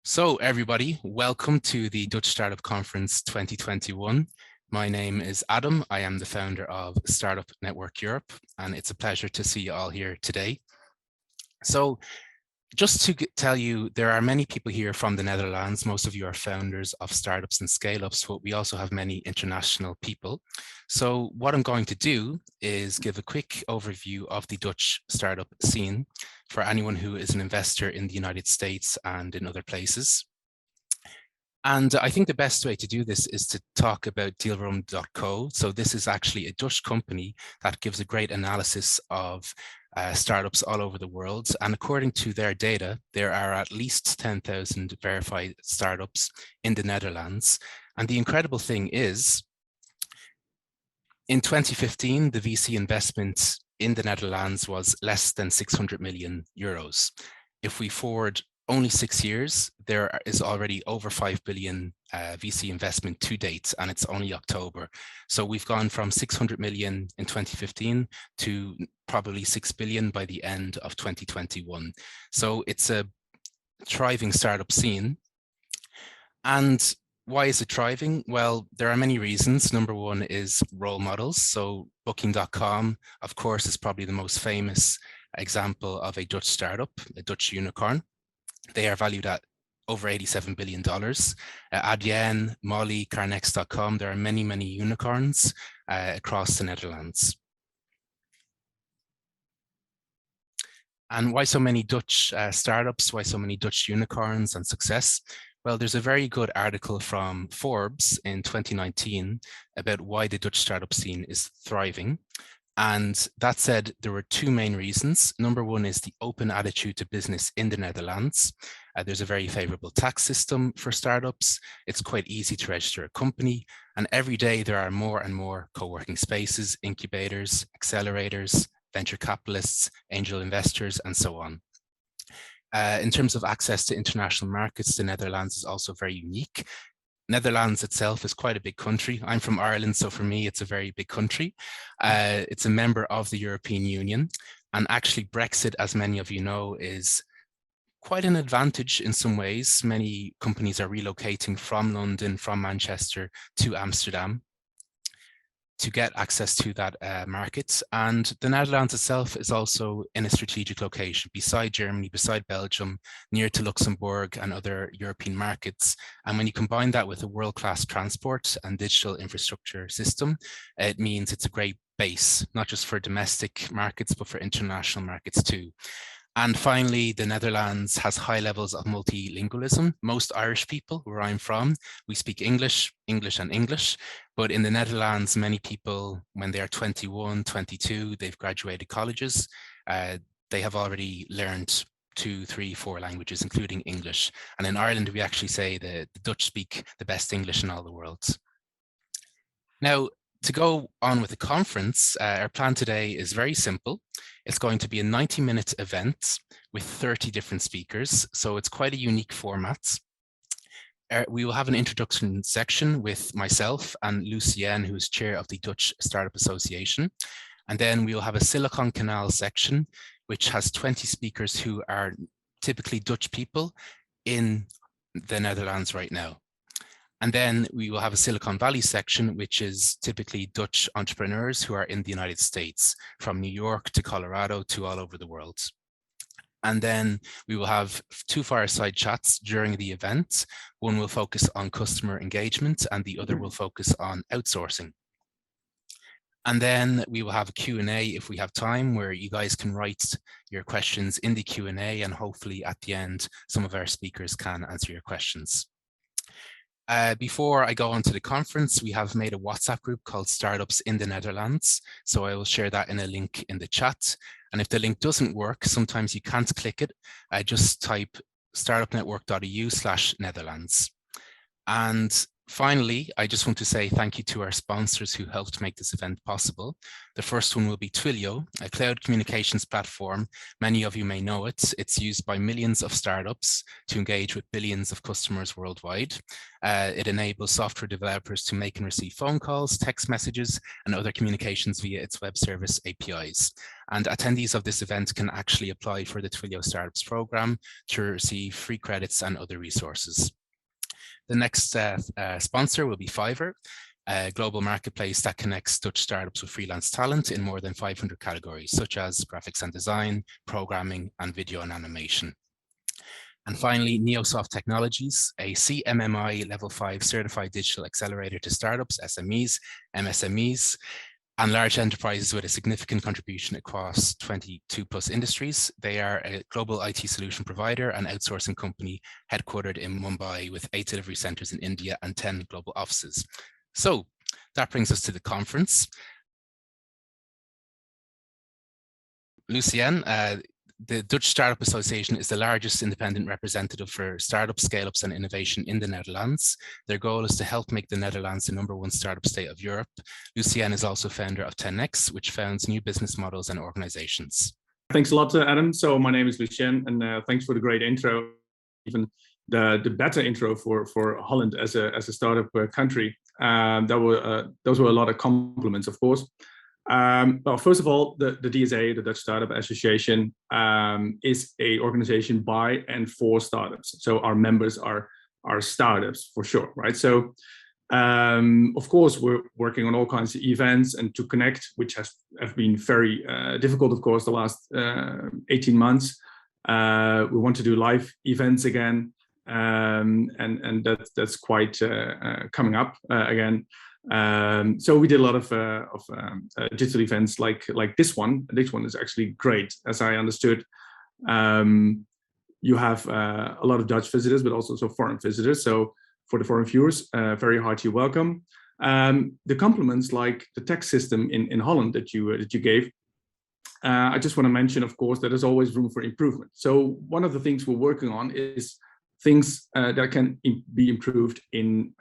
So everybody, welcome to the Dutch Startup Conference 2021. My name is Adam. I am the founder of Startup Network Europe, and it's a pleasure to see you all here today. So just to tell you, there are many people here from the Netherlands. Most of you are founders of startups and scale-ups, but we also have many international people. So what I'm going to do is give a quick overview of the Dutch startup scene for anyone who is an investor in the United States and in other places. And I think the best way to do this is to talk about dealroom.co. So this is actually a Dutch company that gives a great analysis of startups all over the world. And according to their data, there are at least 10,000 verified startups in the Netherlands. And the incredible thing is, in 2015, the VC investment in the Netherlands was less than 600 million euros. If we forward only 6 years, there is already over 5 billion VC investment to date, and it's only October. So we've gone from 600 million in 2015 to probably 6 billion by the end of 2021. So it's a thriving startup scene. And why is it thriving? Well, there are many reasons. Number one is role models. So Booking.com, of course, is probably the most famous example of a Dutch startup, a Dutch unicorn. They are valued at over $87 billion. Adyen, Molly, Carnext.com, there are many, many unicorns across the Netherlands. And why so many Dutch startups? Why so many Dutch unicorns and success? Well, there's a very good article from Forbes in 2019 about why the Dutch startup scene is thriving. And that said, there were two main reasons. Number one is the open attitude to business in the Netherlands. There's a very favorable tax system for startups. It's quite easy to register a company. And every day there are more and more co-working spaces, incubators, accelerators, venture capitalists, angel investors, and so on. In terms of access to international markets, the Netherlands is also very unique. Netherlands itself is quite a big country. I'm from Ireland, so for me, it's a very big country. It's a member of the European Union. And actually Brexit, as many of you know, is quite an advantage in some ways. Many companies are relocating from London, from Manchester to Amsterdam to get access to that market. And the Netherlands itself is also in a strategic location beside Germany, beside Belgium, near to Luxembourg and other European markets. And when you combine that with a world-class transport and digital infrastructure system, it means it's a great base, not just for domestic markets, but for international markets too. And finally, the Netherlands has high levels of multilingualism. Most Irish people, where I'm from, we speak English, English and English. But in the Netherlands, many people, when they are 21, 22, they've graduated colleges. They have already learned 2, 3, 4 languages, including English. And in Ireland, we actually say the Dutch speak the best English in all the world. Now, to go on with the conference, our plan today is very simple. It's going to be a 90-minute event with 30 different speakers, so it's quite a unique format. We will have an introduction section with myself and Lucien, who is chair of the Dutch Startup Association. And then we will have a Silicon Canals section, which has 20 speakers who are typically Dutch people in the Netherlands right now. And then we will have a Silicon Valley section, which is typically Dutch entrepreneurs who are in the United States, from New York to Colorado to all over the world. And then we will have 2 fireside chats during the event. One will focus on customer engagement and the other will focus on outsourcing. And then we will have a Q&A if we have time, where you guys can write your questions in the Q&A, and hopefully at the end, some of our speakers can answer your questions. Before I go on to the conference, we have made a WhatsApp group called Startups in the Netherlands. So I will share that in a link in the chat. And if the link doesn't work, sometimes you can't click it. Just type startupnetwork.eu/Netherlands. And Finally, I just want to say thank you to our sponsors who helped make this event possible. The first one will be Twilio, a cloud communications platform. Many of you may know it. It's used by millions of startups to engage with billions of customers worldwide. It enables software developers to make and receive phone calls, text messages, and other communications via its web service APIs. And attendees of this event can actually apply for the Twilio Startups program to receive free credits and other resources. The next sponsor will be Fiverr, a global marketplace that connects Dutch startups with freelance talent in more than 500 categories, such as graphics and design, programming, and video and animation. And finally, Neosoft Technologies, a CMMI Level 5 certified digital accelerator to startups, SMEs, MSMEs, and large enterprises with a significant contribution across 22 plus industries. They are a global IT solution provider and outsourcing company headquartered in Mumbai with 8 delivery centers in India and 10 global offices. So that brings us to the conference. Lucien, the Dutch Startup Association is the largest independent representative for startups, scale-ups, and innovation in the Netherlands. Their goal is to help make the Netherlands the #1 startup state of Europe. Lucien is also founder of 10x, which founds new business models and organizations. Thanks a lot, Adam. So my name is Lucien, and thanks for the great intro, even the better intro for Holland as a startup country. Those were a lot of compliments, of course. Well, first of all, the DSA, the Dutch Startup Association, is an organization by and for startups. So our members are startups for sure, right? So, of course, we're working on all kinds of events and to connect, which have been very difficult, of course, the last 18 months. We want to do live events again, and that's quite coming up again. So we did a lot of digital events like this one. This one is actually great, as I understood. You have a lot of Dutch visitors, but also foreign visitors. So for the foreign viewers, very hearty welcome. The compliments, like the tax system in Holland that you gave, I just want to mention, of course, that there's always room for improvement. So one of the things we're working on is things that can be improved in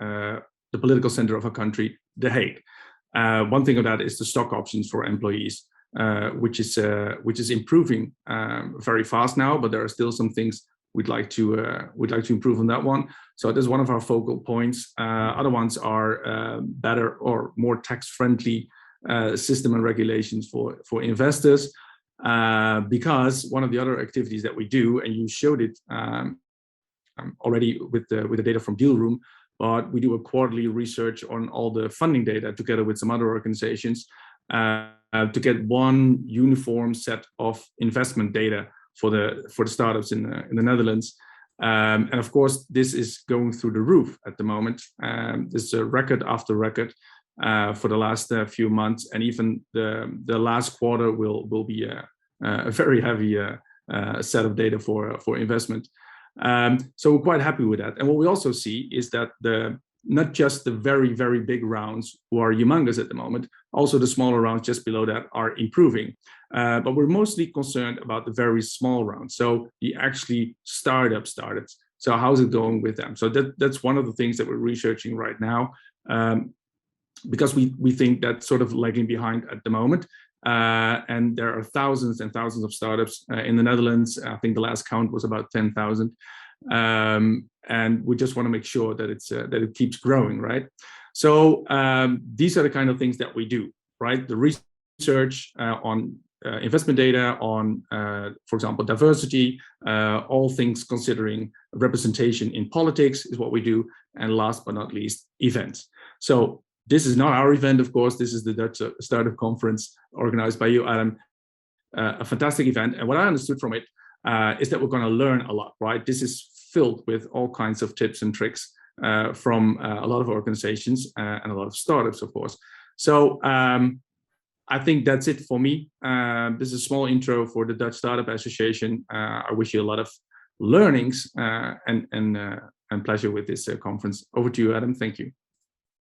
the political center of a country, The Hague. One thing of that is the stock options for employees, which is improving very fast now, but there are still some things we'd like to improve on that one. So that's one of our focal points. Other ones are better or more tax-friendly system and regulations for investors, because one of the other activities that we do, and you showed it already with the data from Deal Room, but we do a quarterly research on all the funding data together with some other organizations to get one uniform set of investment data for the startups in the Netherlands. And of course, this is going through the roof at the moment. There's a record after record for the last few months, and even the last quarter will be a very heavy set of data for investment. So we're quite happy with that. And what we also see is that not just the very, very big rounds who are humongous at the moment, also the smaller rounds just below that are improving. But we're mostly concerned about the very small rounds. So the actually startups. So how's it going with them? So that's one of the things that we're researching right now, because we think that's sort of lagging behind at the moment. And there are thousands and thousands of startups in the Netherlands. I think the last count was about 10,000. And we just want to make sure that it keeps growing, right? So these are the kind of things that we do, right? The research on investment data, on, for example, diversity, all things considering representation in politics is what we do. And last but not least, events. So this is not our event, of course. This is the Dutch Startup Conference organized by you, Adam. A fantastic event. And what I understood from it is that we're going to learn a lot, right? This is filled with all kinds of tips and tricks from a lot of organizations and a lot of startups, of course. So I think that's it for me. This is a small intro for the Dutch Startup Association. I wish you a lot of learnings and pleasure with this conference. Over to you, Adam. Thank you.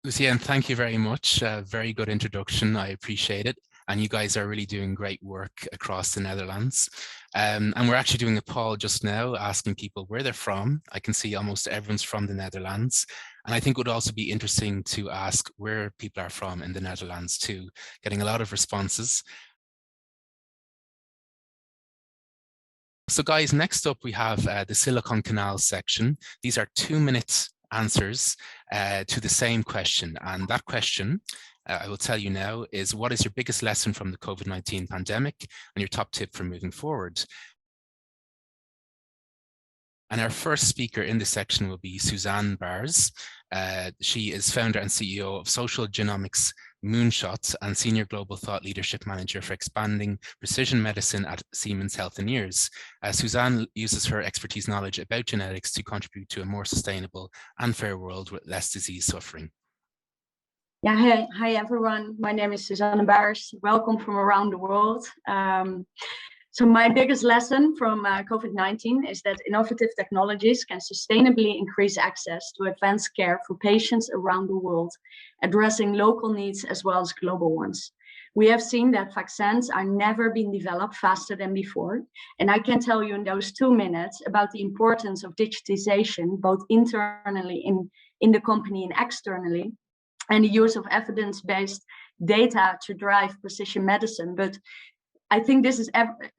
Lucien, thank you very much. Very good introduction. I appreciate it. And you guys are really doing great work across the Netherlands. And we're actually doing a poll just now asking people where they're from. I can see almost everyone's from the Netherlands. And I think it would also be interesting to ask where people are from in the Netherlands too, getting a lot of responses. So guys, next up we have the Silicon Canals section. These are 2-minute answers to the same question. And that question, I will tell you now, is what is your biggest lesson from the COVID-19 pandemic and your top tip for moving forward? And our first speaker in this section will be Susanne Baars. She is founder and CEO of SocialGenomics MOONSHOT and Senior Global Thought Leadership Manager for Expanding Precision Medicine at Siemens Healthineers. Susanne uses her expertise knowledge about genetics to contribute to a more sustainable and fair world with less disease suffering. Yeah, hi everyone. My name is Susanne Baars. Welcome from around the world. So my biggest lesson from COVID-19 is that innovative technologies can sustainably increase access to advanced care for patients around the world, addressing local needs as well as global ones. We have seen that vaccines are never been developed faster than before. And I can tell you in those 2 minutes about the importance of digitization, both internally in the company and externally, and the use of evidence-based data to drive precision medicine. But I think this is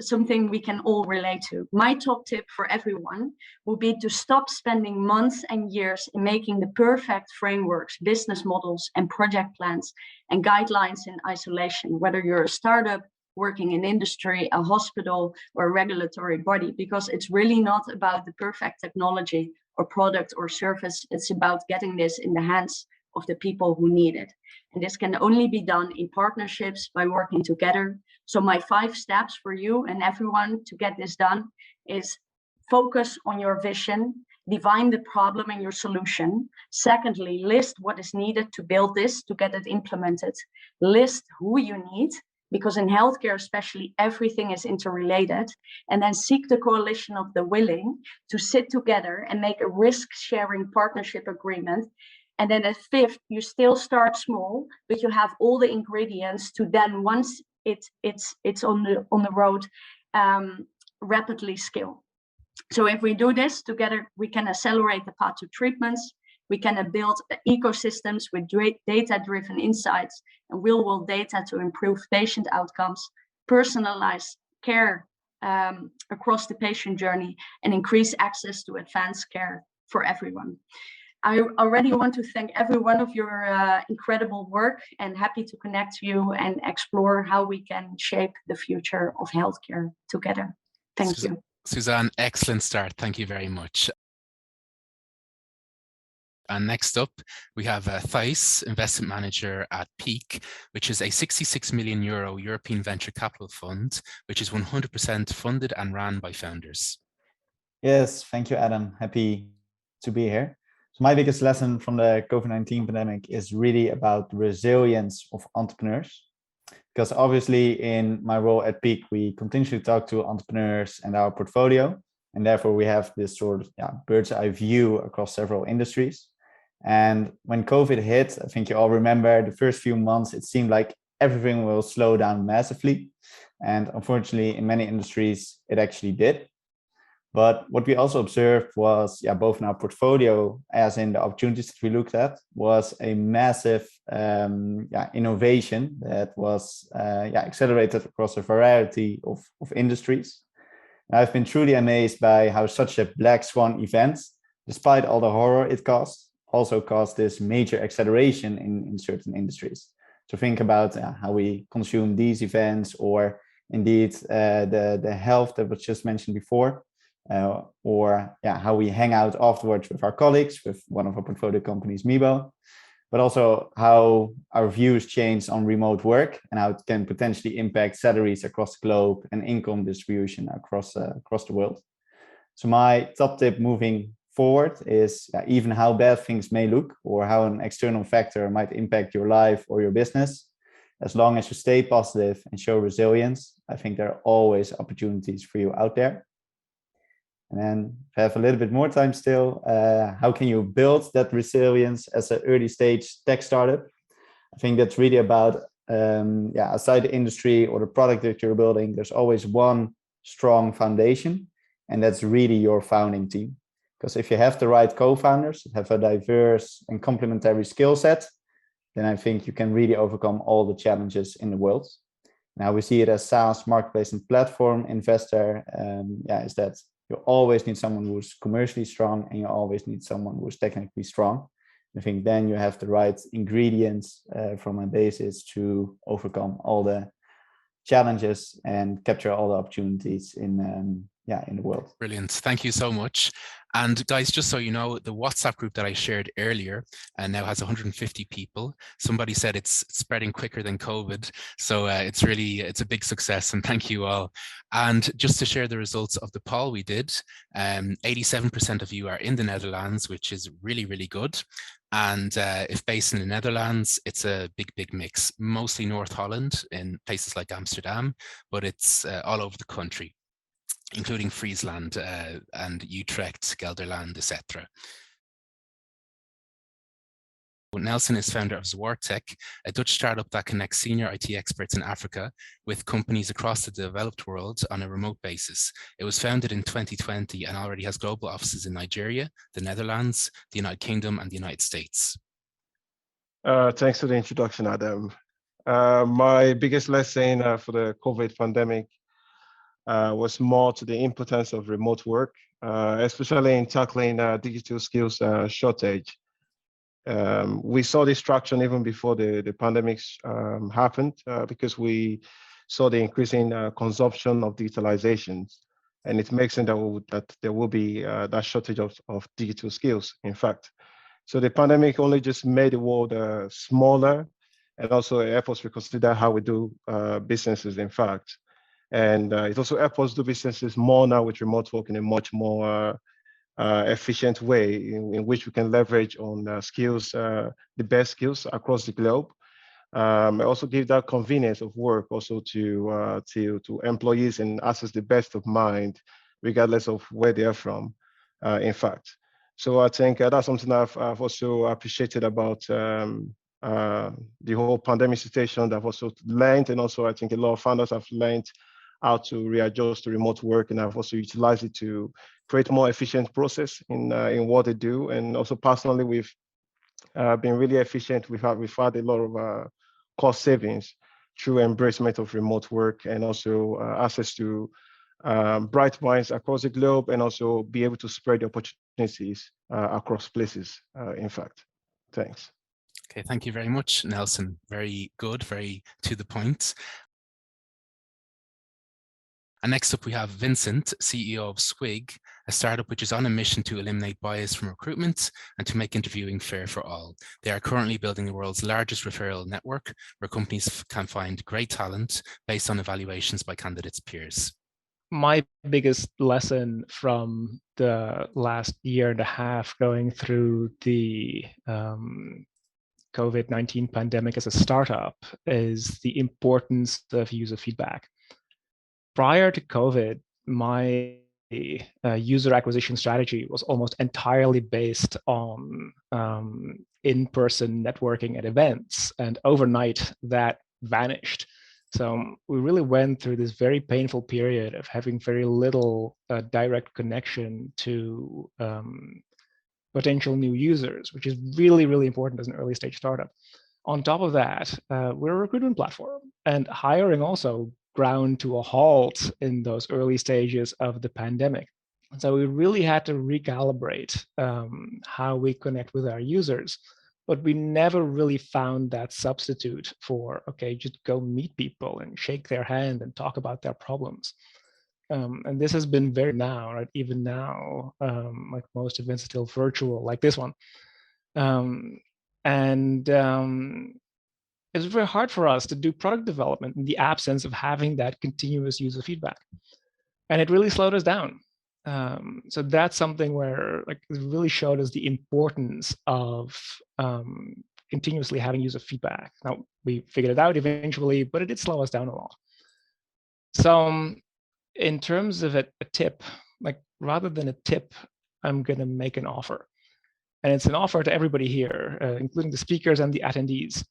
something we can all relate to. My top tip for everyone would be to stop spending months and years in making the perfect frameworks, business models, and project plans and guidelines in isolation, whether you're a startup, working in industry, a hospital, or a regulatory body, because it's really not about the perfect technology or product or service. It's about getting this in the hands of the people who need it. And this can only be done in partnerships by working together. So my 5 steps for you and everyone to get this done is focus on your vision, define the problem and your solution. Secondly, list what is needed to build this, to get it implemented. List who you need, because in healthcare especially, everything is interrelated. And then seek the coalition of the willing to sit together and make a risk-sharing partnership agreement. And then at 5th, you still start small, but you have all the ingredients to then, once it's on the road, rapidly scale. So if we do this together, we can accelerate the path to treatments. We can build ecosystems with data-driven insights and real-world data to improve patient outcomes, personalize care across the patient journey, and increase access to advanced care for everyone. I already want to thank every one of your incredible work, and happy to connect to you and explore how we can shape the future of healthcare together. Thank you. Susanne, excellent start. Thank you very much. And next up, we have Thijs, investment manager at Peak, which is a 66 million euro European venture capital fund, which is 100% funded and ran by founders. Yes, thank you, Adam. Happy to be here. So my biggest lesson from the COVID-19 pandemic is really about the resilience of entrepreneurs. Because obviously in my role at Peak, we continuously talk to entrepreneurs and our portfolio. And therefore we have this sort of bird's eye view across several industries. And when COVID hit, I think you all remember the first few months, it seemed like everything will slow down massively. And unfortunately, in many industries, it actually did. But what we also observed was, both in our portfolio as in the opportunities that we looked at, was a massive innovation that was accelerated across a variety of industries. And I've been truly amazed by how such a black swan event, despite all the horror it caused, also caused this major acceleration in certain industries. So think about how we consume these events, or indeed the health that was just mentioned before. Or how we hang out afterwards with our colleagues, with one of our portfolio companies, Mibo, but also how our views change on remote work and how it can potentially impact salaries across the globe and income distribution across the world. So my top tip moving forward is even how bad things may look, or how an external factor might impact your life or your business, as long as you stay positive and show resilience, I think there are always opportunities for you out there. And then if I have a little bit more time still, how can you build that resilience as an early stage tech startup? I think that's really about, outside the industry or the product that you're building, there's always one strong foundation, and that's really your founding team. Because if you have the right co-founders, have a diverse and complementary skill set, then I think you can really overcome all the challenges in the world. Now we see it as SaaS, marketplace, and platform investor. Is that you always need someone who's commercially strong, and you always need someone who's technically strong. I think then you have the right ingredients from a basis to overcome all the challenges and capture all the opportunities in the world. Brilliant. Thank you so much. And guys, just so you know, the WhatsApp group that I shared earlier now has 150 people. Somebody said it's spreading quicker than COVID. So it's a big success, and thank you all. And just to share the results of the poll we did, 87% of you are in the Netherlands, which is really, really good. And if based in the Netherlands, it's a big mix, mostly North Holland in places like Amsterdam, but it's all over the country, including Friesland and Utrecht, Gelderland, etc. Nelson is founder of Zwart, a Dutch startup that connects senior IT experts in Africa with companies across the developed world on a remote basis. It was founded in 2020 and already has global offices in Nigeria, the Netherlands, the United Kingdom, and the United States. Thanks for the introduction, Adam. My biggest lesson for the COVID pandemic was more to the importance of remote work, especially in tackling digital skills shortage. We saw this traction even before the pandemic happened because we saw the increasing consumption of digitalizations, and it makes sense that there will be that shortage of digital skills, in fact. So the pandemic only just made the world smaller, and also helped us reconsider how we do businesses, in fact. And it also helps us do businesses more now with remote work in a much more efficient way in which we can leverage on skills, the best skills across the globe. Also give that convenience of work also to employees and access the best of mind, regardless of where they are from, in fact. So I think that's something I've also appreciated about the whole pandemic situation that I've also learned, and also I think a lot of founders have learned how to readjust to remote work, and I've also utilized it to create more efficient process in what they do. And also personally, we've been really efficient. We've had a lot of cost savings through embracement of remote work, and also access to bright minds across the globe, and also be able to spread the opportunities across places, in fact. Thanks. Okay, thank you very much, Nelson. Very good, very to the point. And next up, we have Vincent, CEO of Swyg, a startup which is on a mission to eliminate bias from recruitment and to make interviewing fair for all. They are currently building the world's largest referral network, where companies can find great talent based on evaluations by candidates' peers. My biggest lesson from the last year and a half going through the COVID-19 pandemic as a startup is the importance of user feedback. Prior to COVID, my user acquisition strategy was almost entirely based on in-person networking at events, and overnight that vanished. So we really went through this very painful period of having very little direct connection to potential new users, which is really, really important as an early stage startup. On top of that, we're a recruitment platform, and hiring also ground to a halt in those early stages of the pandemic. So we really had to recalibrate how we connect with our users, but we never really found that substitute for, okay, just go meet people and shake their hand and talk about their problems. And this has been very now, right? Even now, like most events are still virtual, like this one. It's very hard for us to do product development in the absence of having that continuous user feedback. And it really slowed us down. So that's something where like it really showed us the importance of continuously having user feedback. Now, we figured it out eventually, but it did slow us down a lot. So in terms of a tip, like rather than a tip, I'm going to make an offer. And it's an offer to everybody here, including the speakers and the attendees.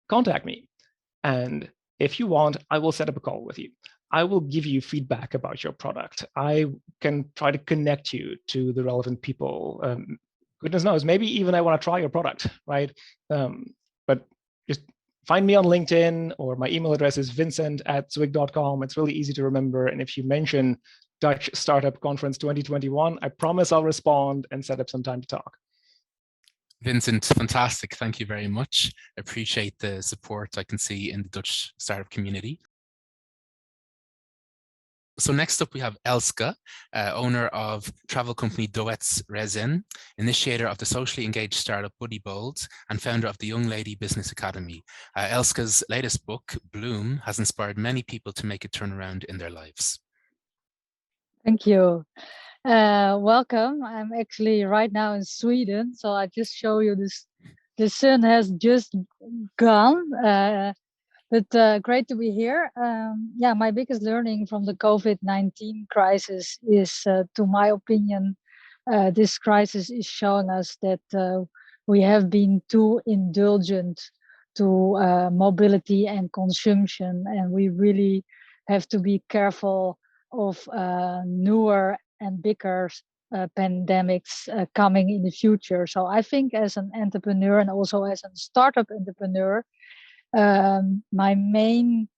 Contact me. And if you want, I will set up a call with you. I will give you feedback about your product. I can try to connect you to the relevant people. Goodness knows, maybe even I want to try your product, right? But just find me on LinkedIn, or my email address is vincent@swyg.com. It's really easy to remember. And if you mention Dutch Startup Conference 2021, I promise I'll respond and set up some time to talk. Vincent, fantastic. Thank you very much. I appreciate the support I can see in the Dutch startup community. So next up, we have Elske, owner of travel company Doets Reizen, initiator of the socially engaged startup Buddybold, and founder of the Young Lady Business Academy. Elske's latest book, Bloom, has inspired many people to make a turnaround in their lives. Thank you. Welcome. I'm actually right now in Sweden, so I just show you this. The sun has just gone. But great to be here. Yeah, my biggest learning from the COVID-19 crisis is, to my opinion, this crisis is showing us that we have been too indulgent to mobility and consumption, and we really have to be careful of newer and bigger pandemics coming in the future. So I think as an entrepreneur and also as a startup entrepreneur, my main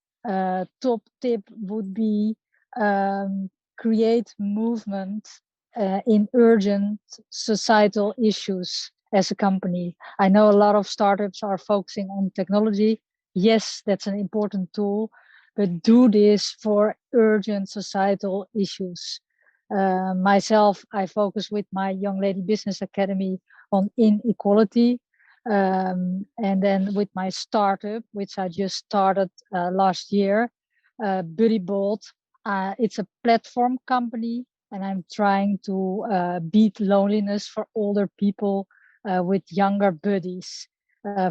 top tip would be create movement in urgent societal issues as a company. I know a lot of startups are focusing on technology. Yes, that's an important tool, but do this for urgent societal issues. Myself, I focus with my Young Lady Business Academy on inequality. And then with my startup, which I just started last year, Buddybold, it's a platform company, and I'm trying to beat loneliness for older people with younger buddies.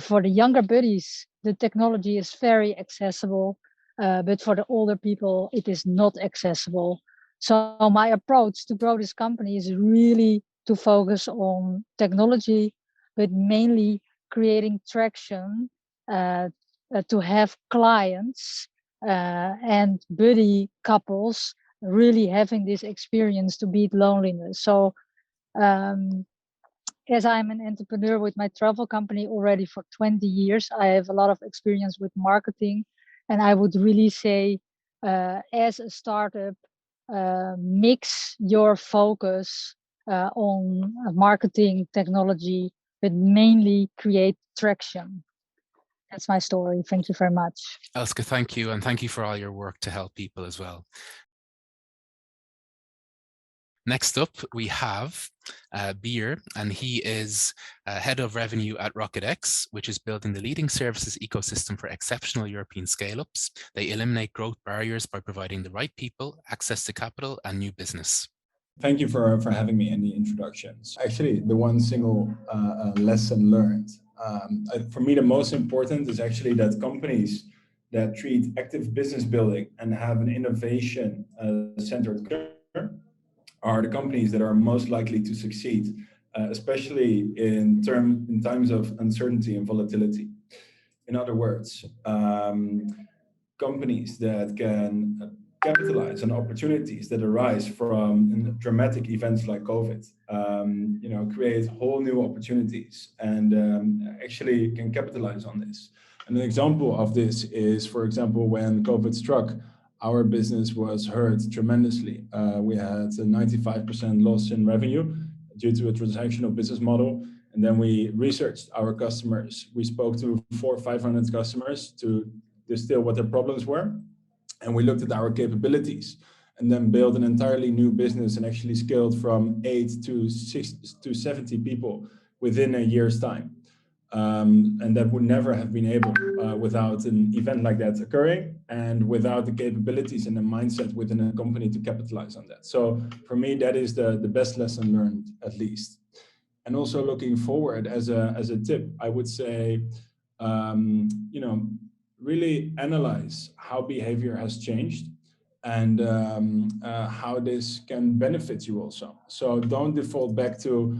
For the younger buddies, the technology is very accessible, but for the older people, it is not accessible. So my approach to grow this company is really to focus on technology, but mainly creating traction to have clients and buddy couples really having this experience to beat loneliness. So as I'm an entrepreneur with my travel company already for 20 years, I have a lot of experience with marketing. And I would really say, as a startup, mix your focus on marketing, technology, but mainly create traction. That's my story. Thank you very much. Elske, thank you. And thank you for all your work to help people as well. Next up, we have Baars, and he is head of revenue at RocketX, which is building the leading services ecosystem for exceptional European scale-ups. They eliminate growth barriers by providing the right people, access to capital, and new business. Thank you for having me in the introductions. Actually, the one single lesson learned, for me, the most important is actually that companies that treat active business building and have an innovation centered culture are the companies that are most likely to succeed, especially in times of uncertainty and volatility. In other words, companies that can capitalize on opportunities that arise from dramatic events like COVID, create whole new opportunities and actually can capitalize on this. And an example of this is, for example, when COVID struck, our business was hurt tremendously. We had a 95% loss in revenue due to a transactional business model. And then we researched our customers. We spoke to 400 or 500 customers to distill what their problems were. And we looked at our capabilities and then built an entirely new business and actually scaled from 8 to 70 people within a year's time. And that would never have been able without an event like that occurring and without the capabilities and the mindset within a company to capitalize on that. So for me, that is the best lesson learned, at least. And also looking forward as a tip, I would say, really analyze how behavior has changed and how this can benefit you also. So don't default back to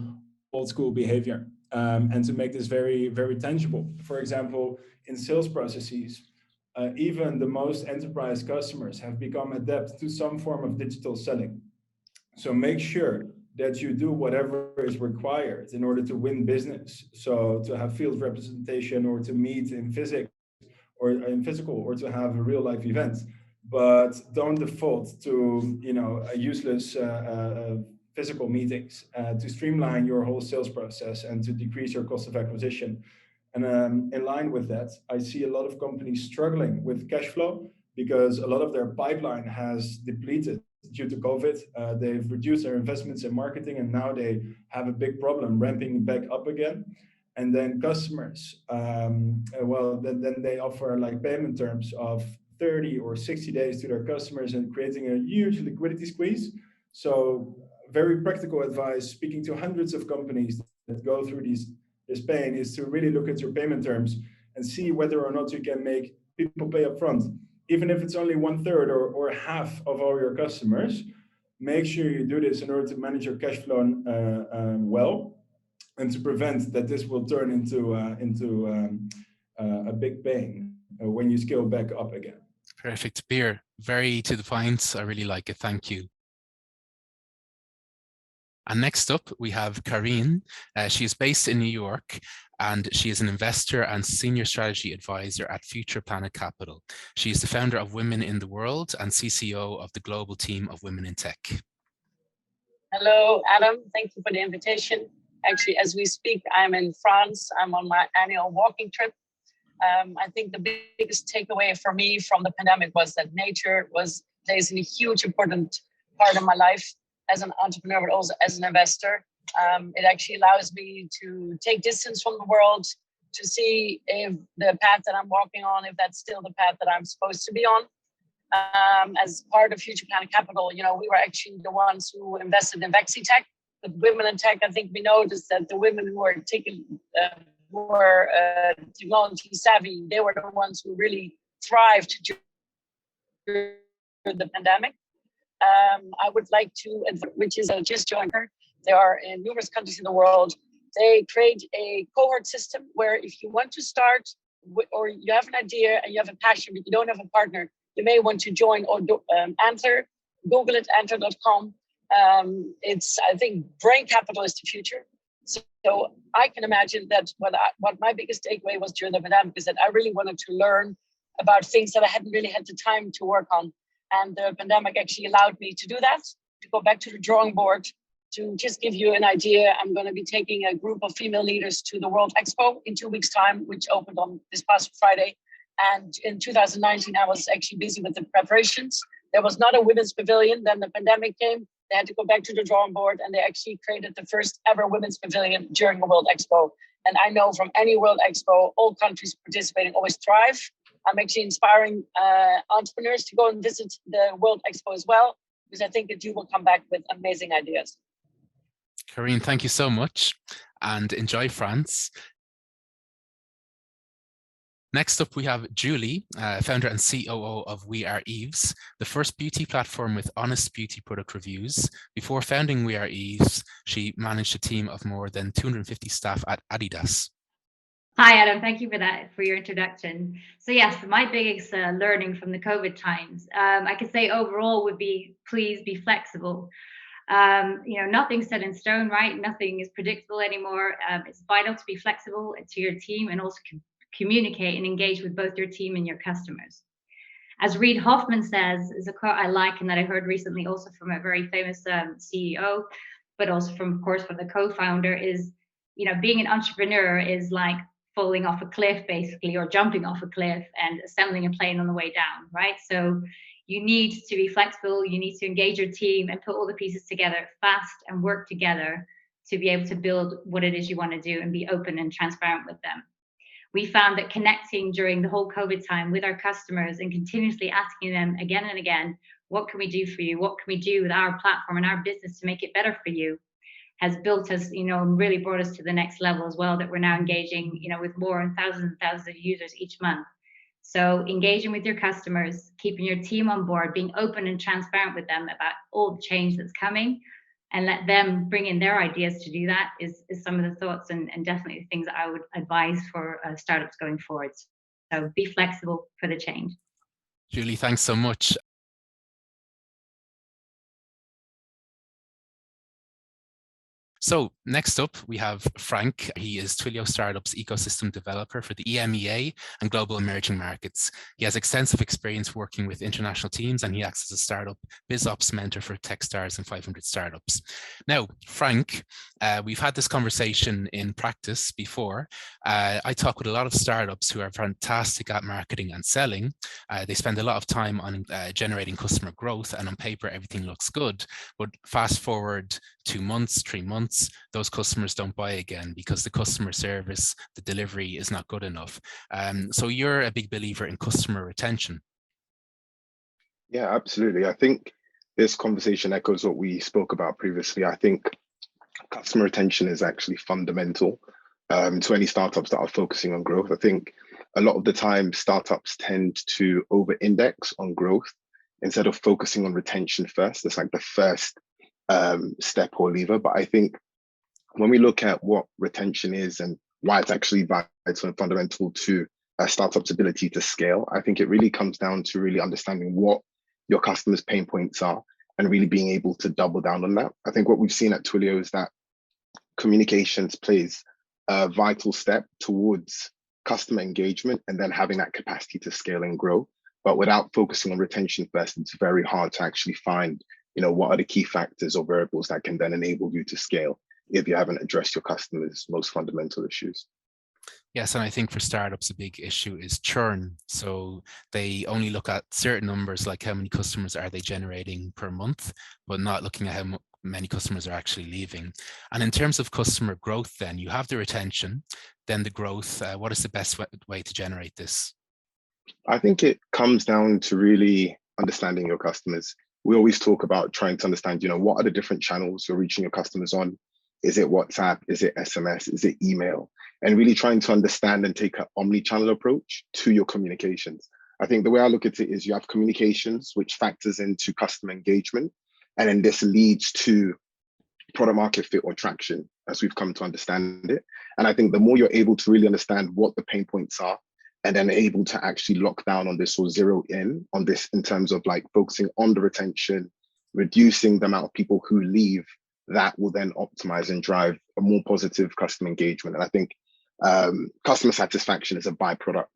old school behavior. And to make this very, very tangible. For example, in sales processes, even the most enterprise customers have become adept to some form of digital selling. So make sure that you do whatever is required in order to win business. So to have field representation, or to meet in physics or in physical, or to have a real life event, but don't default to a useless physical meetings, to streamline your whole sales process and to decrease your cost of acquisition. And in line with that, I see a lot of companies struggling with cash flow because a lot of their pipeline has depleted due to COVID. They've reduced their investments in marketing, and now they have a big problem ramping back up again. And then customers, then they offer like payment terms of 30 or 60 days to their customers, and creating a huge liquidity squeeze. So very practical advice, speaking to hundreds of companies that go through this pain, is to really look at your payment terms and see whether or not you can make people pay up front. Even if it's only 1/3 or half of all your customers, make sure you do this in order to manage your cash flow well, and to prevent that this will turn into a big pain when you scale back up again. Perfect, Beer. Very to the point. I really like it. Thank you. And next up, we have Karine. She is based in New York, and she is an investor and senior strategy advisor at Future Planet Capital. She is the founder of Women in the World and CCO of the global team of Women in Tech. Hello, Adam. Thank you for the invitation. Actually, as we speak, I'm in France. I'm on my annual walking trip. I think the biggest takeaway for me from the pandemic was that nature plays a huge important part of my life as an entrepreneur, but also as an investor. It actually allows me to take distance from the world, to see if the path that I'm walking on, if that's still the path that I'm supposed to be on. As part of Future Planet Capital, we were actually the ones who invested in VexiTech. With Women in Tech, I think we noticed that the women who were technology savvy, they were the ones who really thrived during the pandemic. I would like to, which is just joined her. They are in numerous countries in the world. They create a cohort system where if you want to start or you have an idea and you have a passion, but you don't have a partner, you may want to join or Anther. Google it, anther.com. I think brain capital is the future. So I can imagine that what my biggest takeaway was during the pandemic is that I really wanted to learn about things that I hadn't really had the time to work on. And the pandemic actually allowed me to do that, to go back to the drawing board. To just give you an idea, I'm going to be taking a group of female leaders to the World Expo in 2 weeks' time, which opened on this past Friday. And in 2019, I was actually busy with the preparations. There was not a women's pavilion. Then the pandemic came. They had to go back to the drawing board, and they actually created the first ever women's pavilion during the World Expo. And I know from any World Expo, all countries participating always thrive. I'm actually inspiring entrepreneurs to go and visit the World Expo as well, because I think that you will come back with amazing ideas. Karine, thank you so much, and enjoy France. Next up, we have Julie, founder and COO of We Are Eves, the first beauty platform with honest beauty product reviews. Before founding We Are Eves, she managed a team of more than 250 staff at Adidas. Hi, Adam. Thank you for your introduction. So yes, my biggest learning from the COVID times, I could say overall would be, please be flexible. Nothing's set in stone, right? Nothing is predictable anymore. It's vital to be flexible to your team and also communicate and engage with both your team and your customers. As Reid Hoffman says, is a quote I like and that I heard recently also from a very famous CEO, but also from the co-founder, is, being an entrepreneur is like falling off a cliff basically, or jumping off a cliff and assembling a plane on the way down, right? So you need to be flexible, you need to engage your team and put all the pieces together fast and work together to be able to build what it is you want to do and be open and transparent with them. We found that connecting during the whole COVID time with our customers and continuously asking them again and again, what can we do for you? What can we do with our platform and our business to make it better for you, has built us, and really brought us to the next level as well, that we're now engaging, with more and thousands of users each month. So engaging with your customers, keeping your team on board, being open and transparent with them about all the change that's coming, and let them bring in their ideas to do that is some of the thoughts and definitely the things that I would advise for startups going forwards. So be flexible for the change. Julie, thanks so much. So next up, we have Frank. He is Twilio Startups ecosystem developer for the EMEA and global emerging markets. He has extensive experience working with international teams, and he acts as a startup BizOps mentor for Techstars and 500 startups. Now, Frank, we've had this conversation in practice before. I talk with a lot of startups who are fantastic at marketing and selling. They spend a lot of time on generating customer growth, and on paper, everything looks good. But fast forward 2 months, 3 months, those customers don't buy again because the customer service, the delivery is not good enough. So you're a big believer in customer retention. Yeah, absolutely. I think this conversation echoes what we spoke about previously. I think customer retention is actually fundamental to any startups that are focusing on growth. I think a lot of the time startups tend to over-index on growth instead of focusing on retention first. It's like the first step or lever. But I think when we look at what retention is and why it's actually vital and fundamental to a startup's ability to scale, I think it really comes down to really understanding what your customers' pain points are and really being able to double down on that. I think what we've seen at Twilio is that communications plays a vital step towards customer engagement and then having that capacity to scale and grow. But without focusing on retention first, it's very hard to actually find, what are the key factors or variables that can then enable you to scale if you haven't addressed your customers' most fundamental issues. Yes, and I think for startups, a big issue is churn. So they only look at certain numbers, like how many customers are they generating per month, but not looking at how many customers are actually leaving. And in terms of customer growth, then you have the retention, then the growth. What is the best way to generate this? I think it comes down to really understanding your customers. We always talk about trying to understand, what are the different channels you're reaching your customers on? Is it WhatsApp? Is it SMS? Is it email? And really trying to understand and take an omni-channel approach to your communications. I think the way I look at it is you have communications, which factors into customer engagement. And then this leads to product market fit or traction, as we've come to understand it. And I think the more you're able to really understand what the pain points are, and then able to actually lock down on this or zero in on this in terms of like focusing on the retention, reducing the amount of people who leave, that will then optimize and drive a more positive customer engagement. And I think customer satisfaction is a byproduct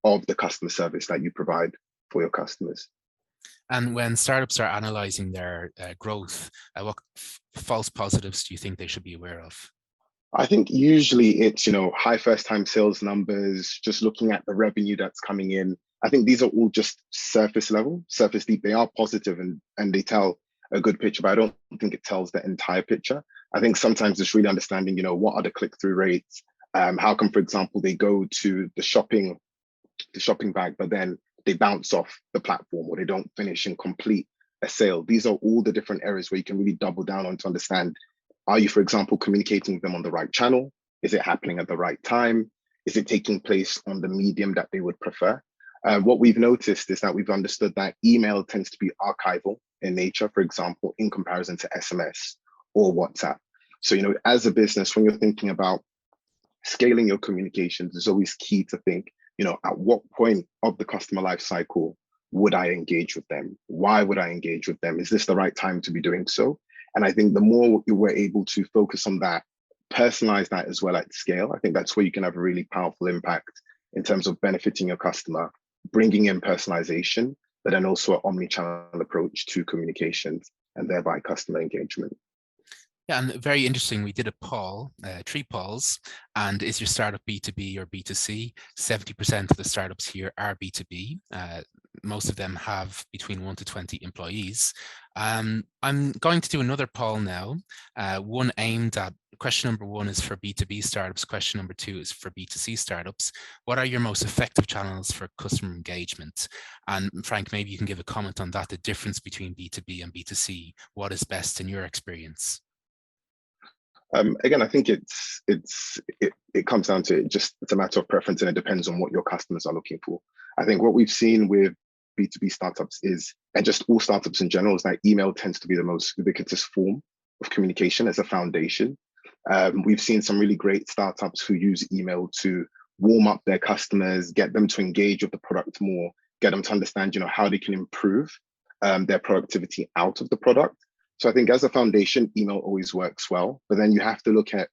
of the customer service that you provide for your customers. And when startups are analyzing their growth, what false positives do you think they should be aware of? I think usually it's, high first-time sales numbers, just looking at the revenue that's coming in. I think these are all just surface level, surface deep. They are positive and they tell a good picture, but I don't think it tells the entire picture. I think sometimes it's really understanding, what are the click-through rates? How come, for example, they go to the shopping bag, but then they bounce off the platform or they don't finish and complete a sale? These are all the different areas where you can really double down on to understand, are you, for example, communicating with them on the right channel? Is it happening at the right time? Is it taking place on the medium that they would prefer? What we've noticed is that we've understood that email tends to be archival in nature, for example, in comparison to SMS or WhatsApp. So, as a business, when you're thinking about scaling your communications, it's always key to think, at what point of the customer life cycle would I engage with them? Why would I engage with them? Is this the right time to be doing so? And I think the more we're able to focus on that, personalize that as well at scale, I think that's where you can have a really powerful impact in terms of benefiting your customer, bringing in personalization, but then also an omni-channel approach to communications and thereby customer engagement. Yeah, and very interesting, we did a poll, 3 polls, and is your startup B2B or B2C? 70% of the startups here are B2B. Most of them have between 1 to 20 employees. I'm going to do another poll now. One aimed at, question number 1 is for B2B startups. Question number 2 is for B2C startups. What are your most effective channels for customer engagement? And Frank, maybe you can give a comment on that, the difference between B2B and B2C. What is best in your experience? Again, I think it comes down to it's a matter of preference, and it depends on what your customers are looking for. I think what we've seen with B2B startups is, and just all startups in general, is that email tends to be the most ubiquitous form of communication as a foundation. We've seen some really great startups who use email to warm up their customers, get them to engage with the product more, get them to understand, how they can improve their productivity out of the product. So I think as a foundation, email always works well, but then you have to look at,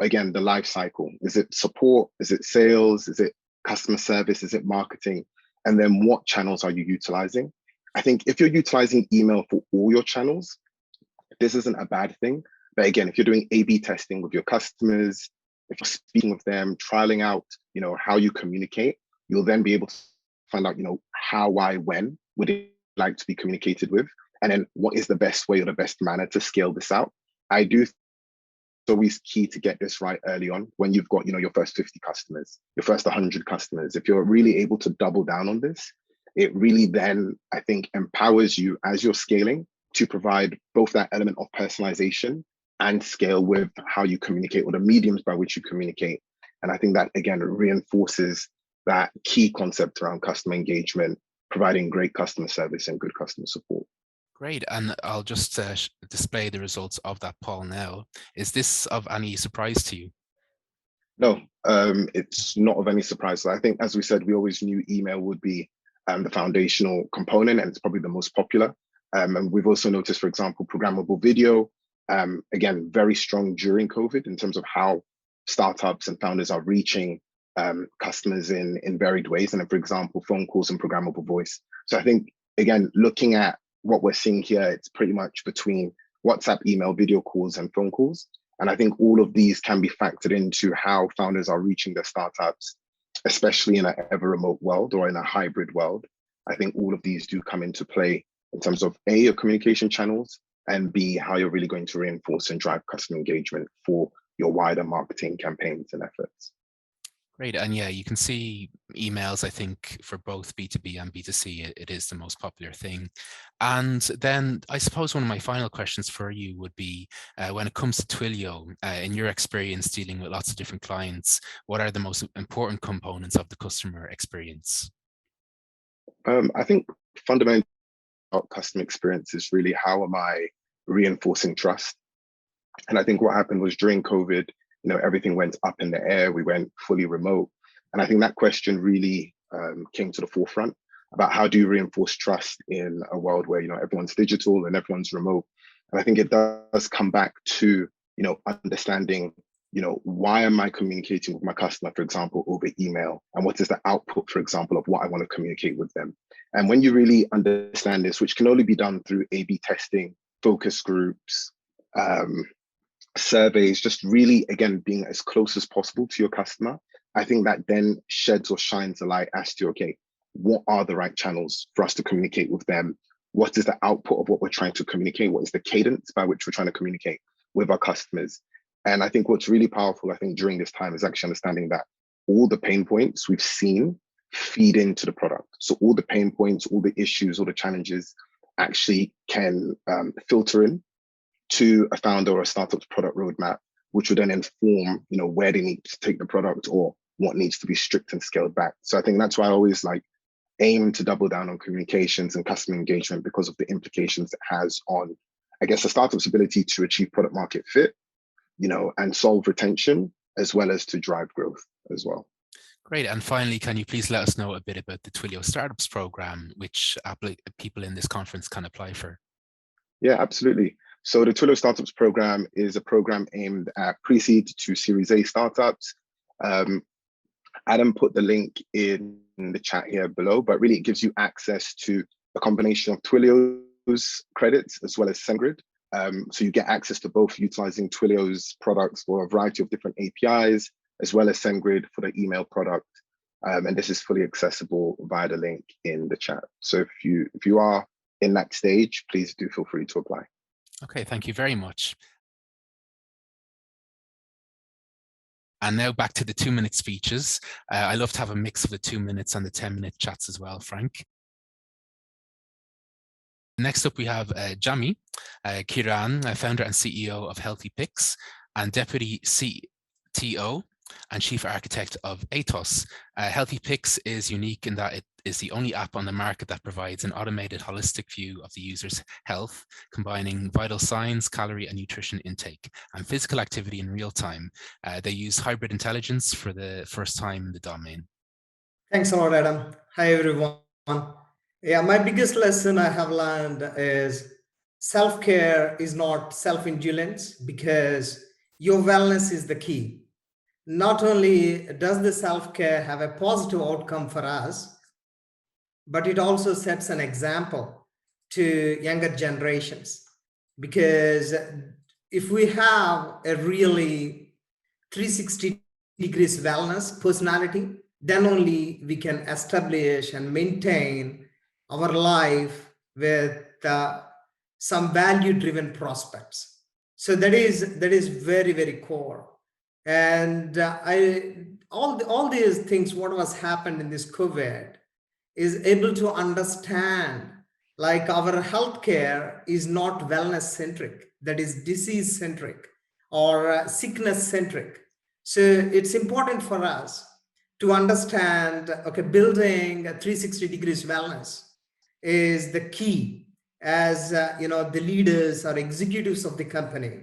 again, the life cycle. Is it support? Is it sales? Is it customer service? Is it marketing? And then what channels are you utilizing? I think if you're utilizing email for all your channels, this isn't a bad thing. But again, if you're doing A/B testing with your customers, if you're speaking with them, trialing out, how you communicate, you'll then be able to find out, how, why, when would it like to be communicated with, and then what is the best way or the best manner to scale this out. I do think it's always key to get this right early on when you've got, your first 50 customers, your first 100 customers. If you're really able to double down on this, it really then, I think, empowers you as you're scaling to provide both that element of personalization and scale with how you communicate or the mediums by which you communicate. And I think that, again, reinforces that key concept around customer engagement, providing great customer service and good customer support. Great, and I'll just display the results of that poll now. Is this of any surprise to you? No, it's not of any surprise. So I think, as we said, we always knew email would be the foundational component, and it's probably the most popular. And we've also noticed, for example, programmable video, again, very strong during COVID in terms of how startups and founders are reaching customers in varied ways. And then, for example, phone calls and programmable voice. So I think, again, looking at what we're seeing here, it's pretty much between WhatsApp, email, video calls, and phone calls. And I think all of these can be factored into how founders are reaching their startups, especially in an ever remote world or in a hybrid world. I think all of these do come into play in terms of A, your communication channels, and B, how you're really going to reinforce and drive customer engagement for your wider marketing campaigns and efforts. Great, and yeah, you can see emails, I think, for both B2B and B2C, it is the most popular thing. And then I suppose one of my final questions for you would be, when it comes to Twilio, in your experience dealing with lots of different clients, what are the most important components of the customer experience? I think fundamentally about customer experience is really how am I reinforcing trust? And I think what happened was during COVID, everything went up in the air, we went fully remote. And I think that question really came to the forefront about how do you reinforce trust in a world where, everyone's digital and everyone's remote. And I think it does come back to, understanding, why am I communicating with my customer, for example, over email? And what is the output, for example, of what I want to communicate with them? And when you really understand this, which can only be done through A/B testing, focus groups, surveys, just really, again, being as close as possible to your customer, I think that then sheds or shines a light as to, okay, what are the right channels for us to communicate with them? What is the output of what we're trying to communicate? What is the cadence by which we're trying to communicate with our customers? And I think what's really powerful, I think, during this time is actually understanding that all the pain points we've seen feed into the product. So all the pain points, all the issues, all the challenges actually can filter in to a founder or a startup's product roadmap, which would then inform, where they need to take the product or what needs to be stripped and scaled back. So I think that's why I always aim to double down on communications and customer engagement because of the implications it has on, I guess, a startup's ability to achieve product market fit, and solve retention, as well as to drive growth as well. Great. And finally, can you please let us know a bit about the Twilio Startups program, which people in this conference can apply for? Yeah, absolutely. So the Twilio Startups program is a program aimed at pre-seed to Series A startups. Adam put the link in the chat here below, but really it gives you access to a combination of Twilio's credits as well as SendGrid. So you get access to both utilizing Twilio's products for a variety of different APIs, as well as SendGrid for the email product. And this is fully accessible via the link in the chat. So if you are in that stage, please do feel free to apply. Okay, thank you very much. And now back to the 2-minute speeches. I love to have a mix of the 2 minutes and the 10-minute chats as well, Frank. Next up, we have Jami Kiran, founder and CEO of Healthy Picks and Deputy CTO and Chief Architect of Atos. Healthy Picks is unique in that it is the only app on the market that provides an automated holistic view of the user's health, combining vital signs, calorie and nutrition intake, and physical activity in real time. They use hybrid intelligence for the first time in the domain. Thanks a lot, Adam. Hi, everyone. Yeah, my biggest lesson I have learned is self-care is not self-indulgence, because your wellness is the key. Not only does the self-care have a positive outcome for us, but it also sets an example to younger generations. Because if we have a really 360 degrees wellness personality, then only we can establish and maintain our life with some value-driven prospects. So that is very, very core. And all these things, what was happened in this COVID, is able to understand, like, our healthcare is not wellness centric, that is disease centric or sickness centric. So it's important for us to understand, okay, building a 360 degrees wellness is the key as the leaders or executives of the company,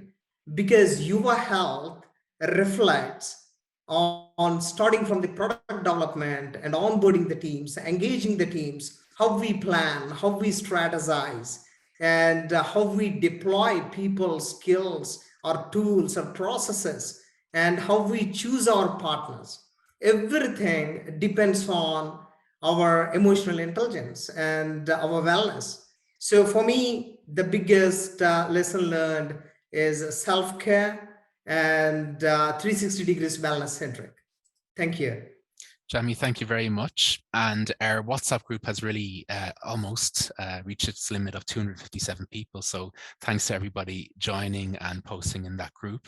because your health reflects on starting from the product development and onboarding the teams, engaging the teams, how we plan, how we strategize, and how we deploy people's skills or tools or processes, and how we choose our partners. Everything depends on our emotional intelligence and our wellness. So for me, the biggest lesson learned is self-care and 360 degrees wellness centric. Thank you. Jamie, thank you very much. And our WhatsApp group has really almost reached its limit of 257 people. So thanks to everybody joining and posting in that group.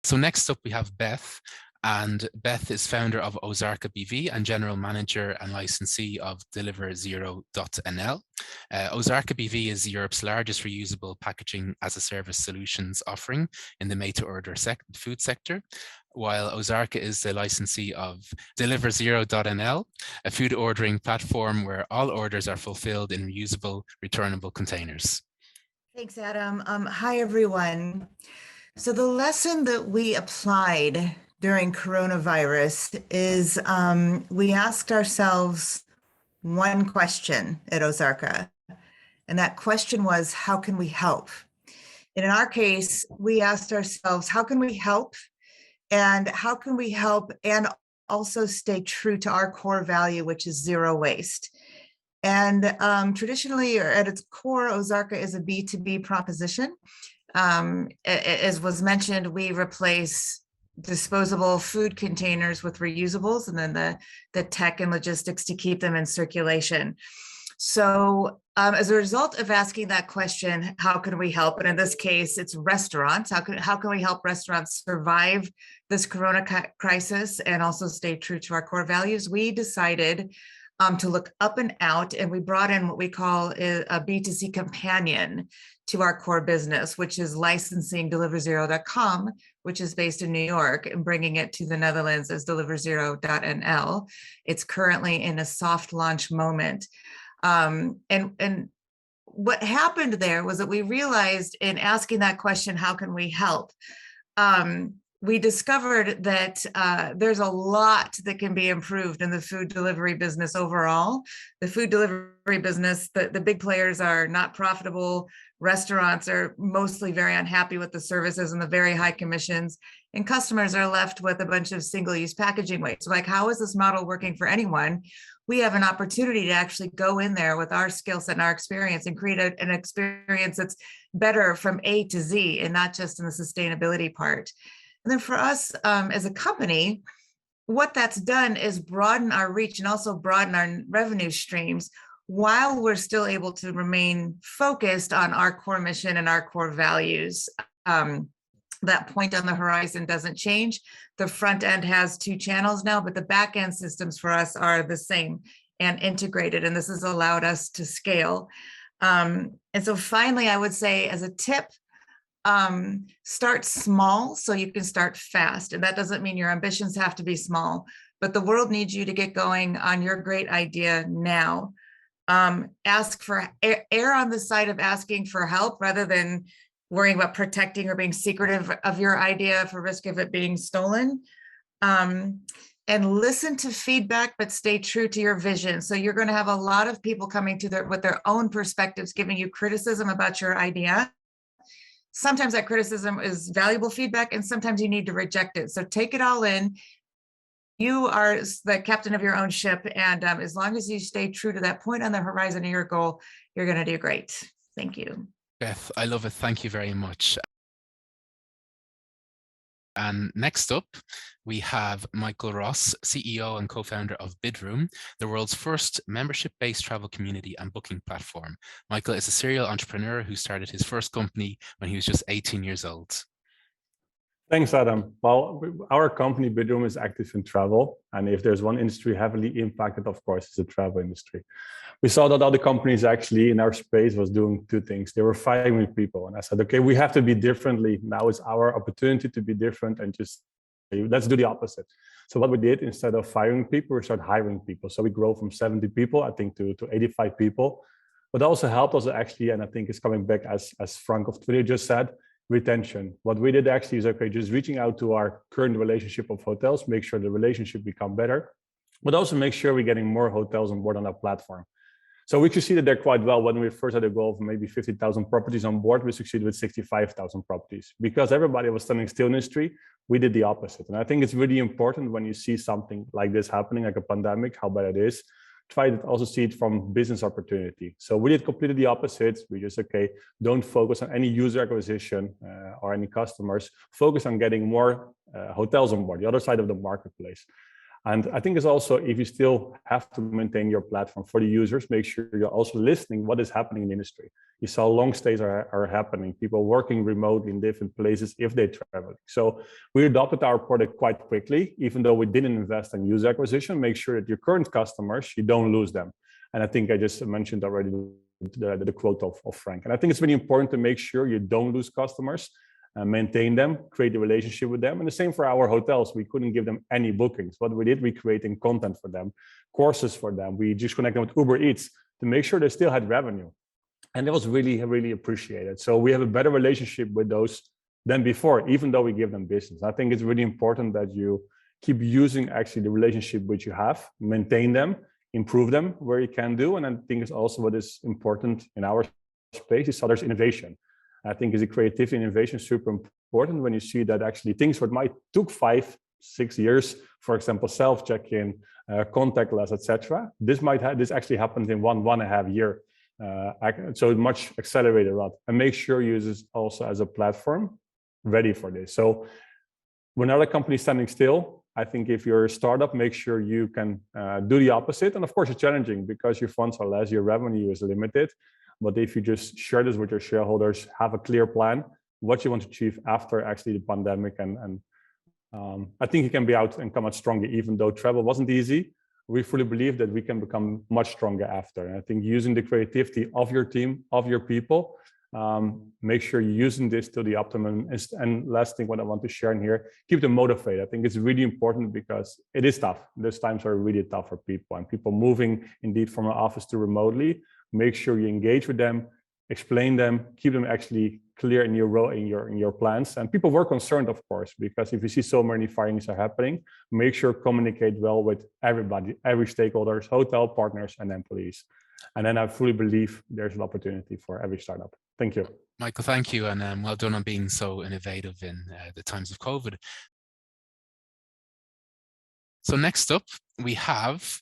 So next up, we have Beth. And Beth is founder of Ozarka BV and general manager and licensee of DeliverZero.nl. Ozarka BV is Europe's largest reusable packaging as a service solutions offering in the made-to-order food sector, while Ozarka is the licensee of DeliverZero.nl, a food ordering platform where all orders are fulfilled in reusable, returnable containers. Thanks, Adam. Hi, everyone. So the lesson that we applied during coronavirus is we asked ourselves one question at Ozarka, and that question was, how can we help? And in our case, we asked ourselves, how can we help? And how can we help and also stay true to our core value, which is zero waste? And traditionally, or at its core, Ozarka is a B2B proposition. As was mentioned, we replace disposable food containers with reusables, and then the tech and logistics to keep them in circulation. So as a result of asking that question, how can we help? And in this case, it's restaurants. How can we help restaurants survive this corona crisis and also stay true to our core values? We decided to look up and out, and we brought in what we call a B2C companion to our core business, which is licensing DeliverZero.com, which is based in New York, and bringing it to the Netherlands as DeliverZero.nl. It's currently in a soft launch moment. And what happened there was that we realized in asking that question, how can we help? We discovered that there's a lot that can be improved in the food delivery business overall. The food delivery business, the big players are not profitable. Restaurants are mostly very unhappy with the services and the very high commissions, and customers are left with a bunch of single-use packaging waste. So like, how is this model working for anyone? We have an opportunity to actually go in there with our skill set and our experience and create an experience that's better from A to Z and not just in the sustainability part. And then for us as a company, what that's done is broaden our reach and also broaden our revenue streams while we're still able to remain focused on our core mission and our core values. That point on the horizon doesn't change. The front end has 2 channels now, but the back end systems for us are the same and integrated, and this has allowed us to scale. And so finally, I would say as a tip, start small so you can start fast. And that doesn't mean your ambitions have to be small, but the world needs you to get going on your great idea now. Ask for, err on the side of asking for help rather than worrying about protecting or being secretive of your idea for risk of it being stolen. And listen to feedback, but stay true to your vision. So you're going to have a lot of people coming to with their own perspectives, giving you criticism about your idea. Sometimes that criticism is valuable feedback, and sometimes you need to reject it. So take it all in. You are the captain of your own ship. And as long as you stay true to that point on the horizon of your goal, you're going to do great. Thank you. Beth, I love it. Thank you very much. And next up, we have Michael Ross, CEO and co-founder of Bidroom, the world's first membership-based travel community and booking platform. Michael is a serial entrepreneur who started his first company when he was just 18 years old. Thanks, Adam. Well, our company, Bidroom, is active in travel. And if there's one industry heavily impacted, of course, it's the travel industry. We saw that other companies actually in our space was doing two things. They were firing people. And I said, okay, we have to be differently. Now is our opportunity to be different and just let's do the opposite. So what we did, instead of firing people, we started hiring people. So we grow from 70 people, I think, to 85 people. What also helped us actually, and I think it's coming back as Frank of Twilio just said, retention. What we did actually is, okay, just reaching out to our current relationship of hotels, make sure the relationship become better, but also make sure we're getting more hotels on board on our platform. So we could see that they're quite well. When we first had a goal of maybe 50,000 properties on board, we succeeded with 65,000 properties. Because everybody was standing still in the industry, we did the opposite. And I think it's really important when you see something like this happening, like a pandemic, how bad it is, try to also see it from business opportunity. So we did completely the opposite. We just, okay, don't focus on any user acquisition or any customers, focus on getting more hotels on board, the other side of the marketplace. And I think it's also, if you still have to maintain your platform for the users, make sure you're also listening what is happening in the industry. You saw long stays are happening, people working remote in different places if they travel. So we adopted our product quite quickly, even though we didn't invest in user acquisition, make sure that your current customers, you don't lose them. And I think I just mentioned already the quote of Frank. And I think it's really important to make sure you don't lose customers, maintain them, create a relationship with them. And the same for our hotels. We couldn't give them any bookings. What we did, we created content for them, courses for them. We just connected them with Uber Eats to make sure they still had revenue. And it was really, really appreciated. So we have a better relationship with those than before, even though we give them business. I think it's really important that you keep using actually the relationship which you have, maintain them, improve them where you can do. And I think it's also what is important in our space is there's innovation. I think is a creativity and innovation super important when you see that actually things what might took 5-6 years, for example, self check-in, contactless, etc. This actually happened in 1.5 year. So it much accelerated a lot. And make sure you use this also as a platform ready for this. So when other companies standing still, I think if you're a startup, make sure you can do the opposite. And of course, it's challenging because your funds are less, your revenue is limited. But if you just share this with your shareholders, have a clear plan, what you want to achieve after actually the pandemic. And I think you can be out and come out stronger, even though travel wasn't easy. We fully believe that we can become much stronger after. And I think using the creativity of your team, of your people, make sure you're using this to the optimum. And last thing, what I want to share in here, keep them motivated. I think it's really important because it is tough. These times are really tough for people and people moving indeed from an office to remotely. Make sure you engage with them, explain them, keep them actually clear in your role, in your plans. And people were concerned, of course, because if you see so many firings are happening, make sure communicate well with everybody, every stakeholders, hotel partners, and employees. And then I fully believe there's an opportunity for every startup. Thank you. Michael, thank you. And well done on being so innovative in the times of COVID. So next up, we have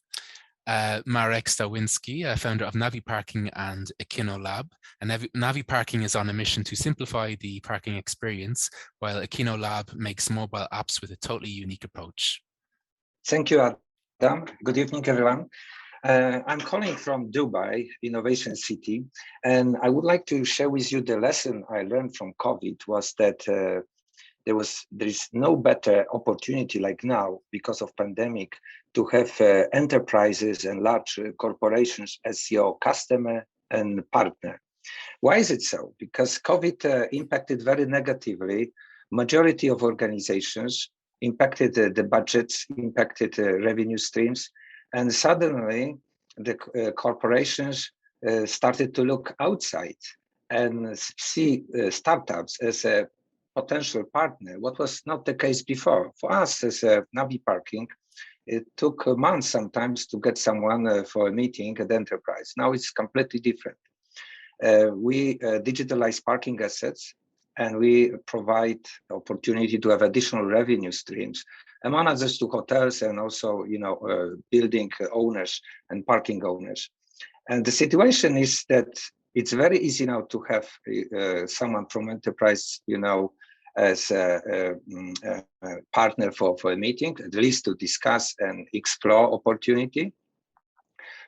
Marek Stawinski, founder of Navi Parking and Akino Lab. And Navi Parking is on a mission to simplify the parking experience, while Akino Lab makes mobile apps with a totally unique approach. Thank you, Adam. Good evening, everyone. I'm calling from Dubai, Innovation City, and I would like to share with you the lesson I learned from COVID was that there is no better opportunity like now because of pandemic to have enterprises and large corporations as your customer and partner. Why is it so? Because COVID impacted very negatively majority of organizations, impacted the budgets, impacted revenue streams, and suddenly the corporations started to look outside and see startups as a potential partner, what was not the case before. For us as a Navi Parking, it took months sometimes to get someone for a meeting at the enterprise. Now it's completely different. We digitalize parking assets, and we provide opportunity to have additional revenue streams, among others to hotels and also, building owners and parking owners. And the situation is that it's very easy now to have someone from enterprise, as a partner for a meeting, at least to discuss and explore opportunity.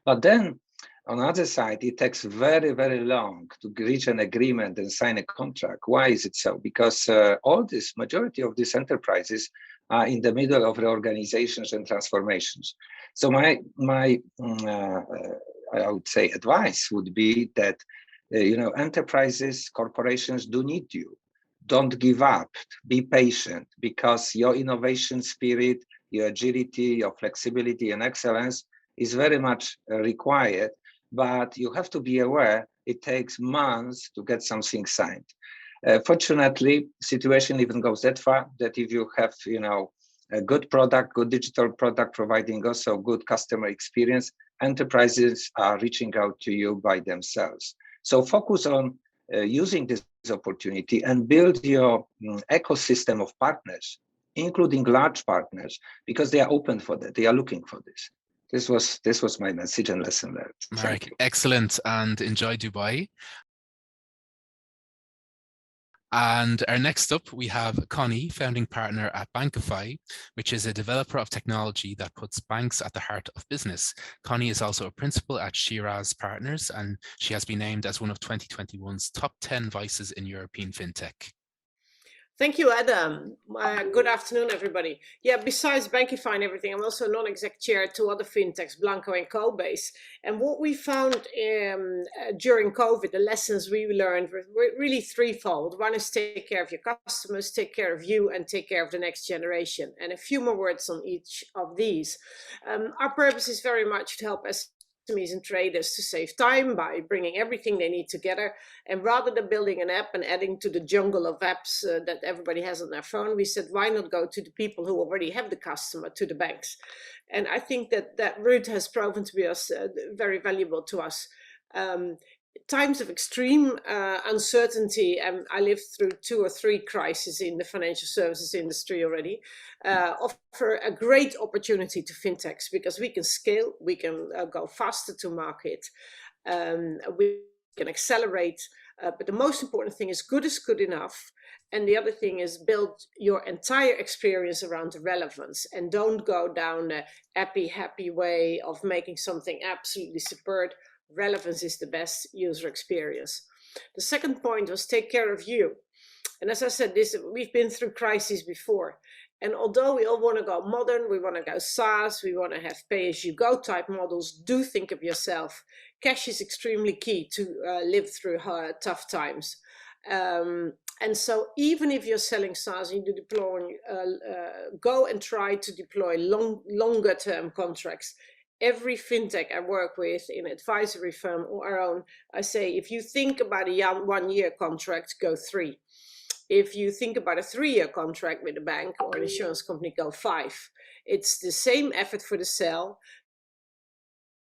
But then on the other side, it takes very, very long to reach an agreement and sign a contract. Why is it so? Because majority of these enterprises are in the middle of reorganizations and transformations. So my I would say advice would be that, enterprises, corporations do need you. Don't give up, be patient, because your innovation spirit, your agility, your flexibility and excellence is very much required, but you have to be aware it takes months to get something signed. Fortunately, situation even goes that far that if you have, a good product, good digital product, providing also good customer experience, enterprises are reaching out to you by themselves. So focus on using this opportunity and build your ecosystem of partners, including large partners, because they are open for that. They are looking for this. This was my message and lesson learned. Mark, excellent, and enjoy Dubai. And our next up, we have Connie, founding partner at Bankify, which is a developer of technology that puts banks at the heart of business. Connie is also a principal at Shiraz Partners, and she has been named as one of 2021's top 10 voices in European fintech. Thank you, Adam. Good afternoon, everybody. Yeah, besides Bankify and everything, I'm also non-exec chair to other fintechs, Blanco and Cobase. And what we found during COVID, the lessons we learned were really threefold. One is take care of your customers, take care of you, and take care of the next generation. And a few more words on each of these. Our purpose is very much to help SMEs and traders to save time by bringing everything they need together. And rather than building an app and adding to the jungle of apps that everybody has on their phone, we said, why not go to the people who already have the customer, to the banks? And I think that route has proven to be very valuable to us. Times of extreme uncertainty, and I lived through 2 or 3 crises in the financial services industry already, offer a great opportunity to fintechs because we can scale, we can go faster to market, we can accelerate, but the most important thing is good enough. And the other thing is build your entire experience around the relevance and don't go down the happy way of making something absolutely superb. Relevance is the best user experience. The second point was take care of you. And as I said, we've been through crises before. And although we all want to go modern, we want to go SaaS, we want to have pay-as-you-go type models, do think of yourself. Cash is extremely key to live through tough times. And so even if you're selling SaaS, you go and try to deploy longer term contracts. Every fintech I work with in advisory firm or our own, I say, if you think about a 1-year contract, go 3. If you think about a 3-year contract with a bank or an insurance company, go 5. It's the same effort for the sell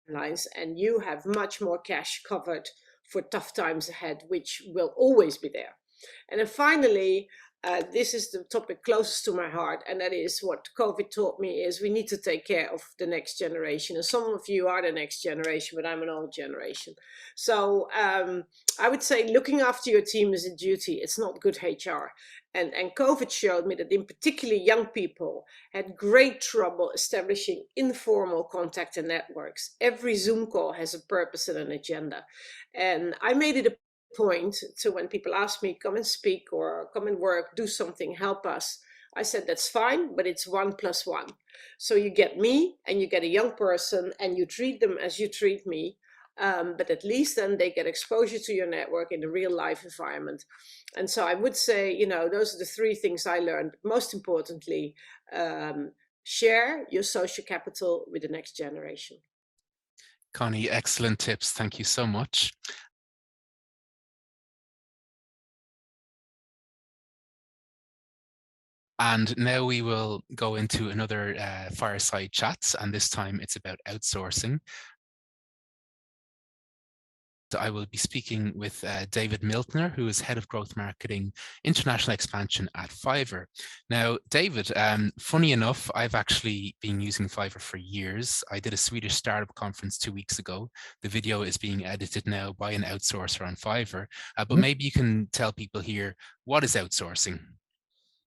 lines, and you have much more cash covered for tough times ahead, which will always be there. And then finally, this is the topic closest to my heart, and that is what COVID taught me is we need to take care of the next generation. And some of you are the next generation, but I'm an old generation. So I would say looking after your team is a duty. It's not good HR. And COVID showed me that in particular young people had great trouble establishing informal contact and networks. Every Zoom call has a purpose and an agenda. And I made it a point to when people ask me, come and speak or come and work, do something, help us. I said, that's fine, but it's 1 + 1. So you get me and you get a young person and you treat them as you treat me. but at least then they get exposure to your network in the real life environment. And so I would say, those are the three things I learned. Most importantly, share your social capital with the next generation. Connie, excellent tips. Thank you so much. And now we will go into another fireside chat, and this time it's about outsourcing. So I will be speaking with David Miltner, who is Head of Growth Marketing, International Expansion at Fiverr. Now, David, funny enough, I've actually been using Fiverr for years. I did a Swedish startup conference 2 weeks ago. The video is being edited now by an outsourcer on Fiverr, but maybe you can tell people here, what is outsourcing?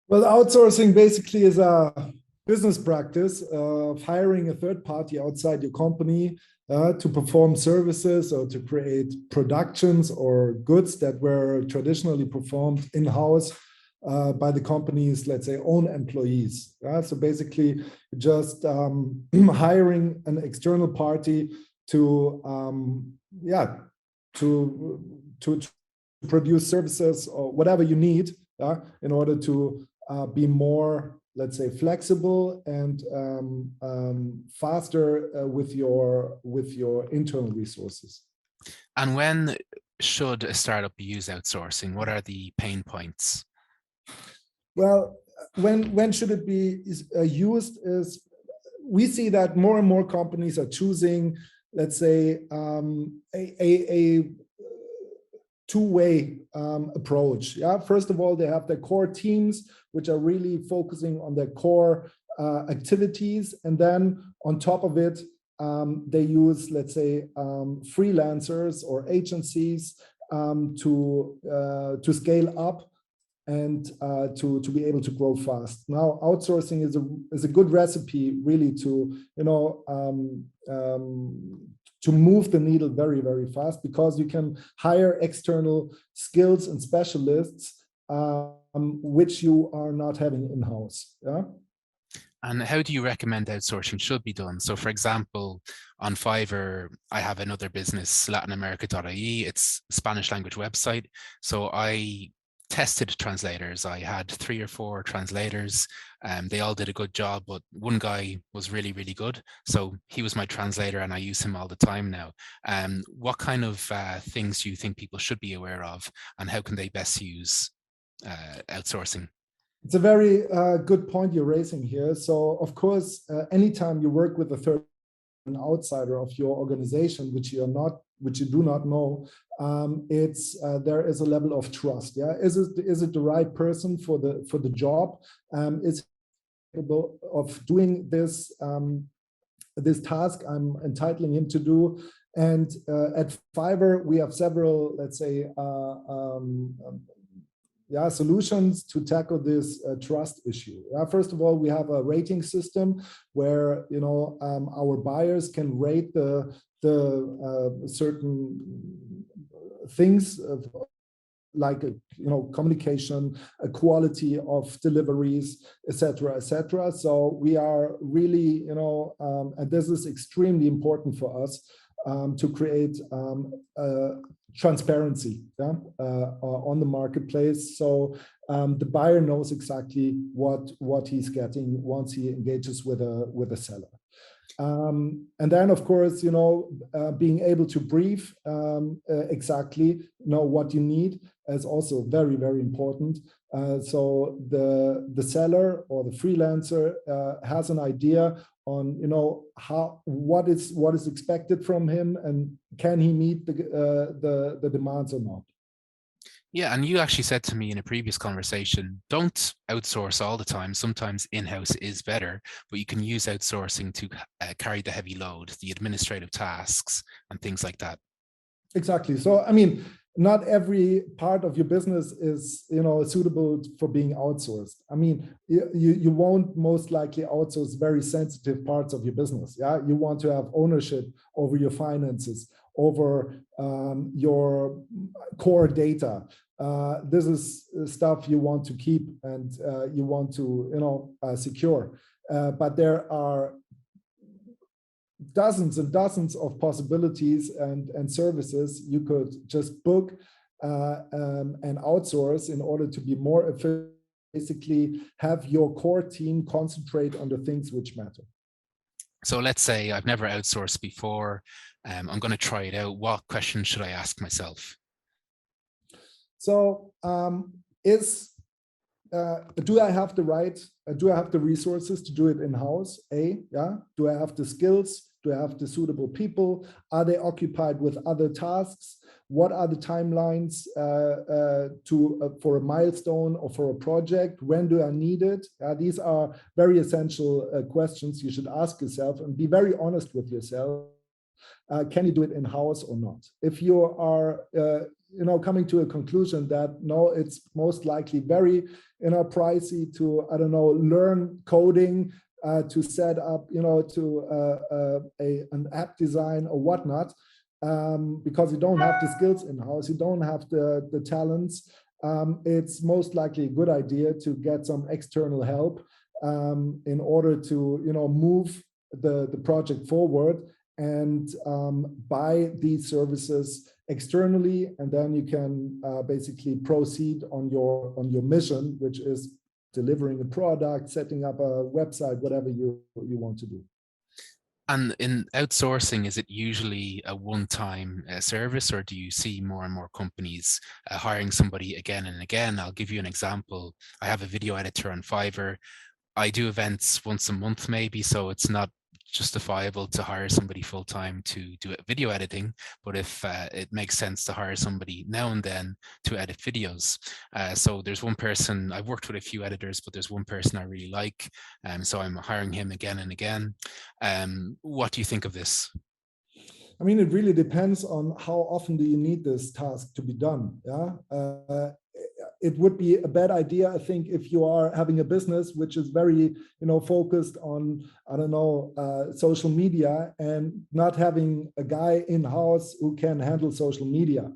Well, outsourcing basically is a business practice of hiring a third party outside your company to perform services or to create productions or goods that were traditionally performed in-house by the company's, let's say, own employees. So basically just hiring an external party to produce services or whatever you need in order to be more, let's say, flexible and faster with your internal resources. And when should a startup use outsourcing? What are the pain points? Well, when should it be used is we see that more and more companies are choosing, let's say, a two-way approach. First of all, they have their core teams, which are really focusing on their core activities. And then on top of it, they use, let's say, freelancers or agencies to scale up and to be able to grow fast. Now, outsourcing is a good recipe really to, to move the needle very, very fast, because you can hire external skills and specialists which you are not having in-house. And how do you recommend outsourcing should be done? So for example, on Fiverr, I have another business, LatinAmerica.ie. It's a Spanish language website. So I tested translators. I had 3 or 4 translators. They all did a good job, but one guy was really, really good. So he was my translator and I use him all the time now. What kind of things do you think people should be aware of, and how can they best use outsourcing? It's a very good point you're raising here. So of course, anytime you work with an outsider of your organization, which you do not know, there is a level of trust. Is it the right person for the job? Is it capable of doing this task I'm entitling him to do? And at Fiverr, we have several, let's say, solutions to tackle this trust issue. First of all, we have a rating system where our buyers can rate the certain things like communication, quality of deliveries, etc., etc. So we are really and this is extremely important for us to create transparency on the marketplace, so the buyer knows exactly what he's getting once he engages with a seller. And then, of course, being able to brief exactly what you need is also very, very important. So the seller or the freelancer has an idea on what is expected from him, and can he meet the demands or not. Yeah, and you actually said to me in a previous conversation, don't outsource all the time. Sometimes in-house is better, but you can use outsourcing to carry the heavy load, the administrative tasks and things like that. Exactly. So, I mean, not every part of your business is, suitable for being outsourced. I mean, you won't most likely outsource very sensitive parts of your business. Yeah, you want to have ownership over your finances, over your core data. This is stuff you want to keep and you want to, secure. But there are dozens and dozens of possibilities and services you could just book and outsource in order to be more efficient. Basically, have your core team concentrate on the things which matter. So let's say I've never outsourced before. I'm going to try it out. What questions should I ask myself? So do I have the right, do I have the resources to do it in-house? Do I have the skills? Do I have the suitable people? Are they occupied with other tasks? What are the timelines for a milestone or for a project? When do I need it? These are very essential questions you should ask yourself, and be very honest with yourself. Can you do it in-house or not? If you are coming to a conclusion that no, it's most likely very pricey to, I don't know, learn coding, to set up, an app design or whatnot, because you don't have the skills in-house, you don't have the talents, it's most likely a good idea to get some external help in order to, move the project forward and buy these services externally, and then you can basically proceed on your mission, which is delivering a product, setting up a website, whatever you want to do. And in outsourcing, is it usually a one-time service, or do you see more and more companies hiring somebody again and again? I'll give you an example. I have a video editor on Fiverr. I do events once a month maybe, so it's not justifiable to hire somebody full-time to do video editing, but if it makes sense to hire somebody now and then to edit videos. So there's one person, I've worked with a few editors, but there's one person I really like, so I'm hiring him again and again. What do you think of this? I mean, it really depends on how often do you need this task to be done. It would be a bad idea, I think, if you are having a business which is very, focused on, I don't know, social media, and not having a guy in-house who can handle social media,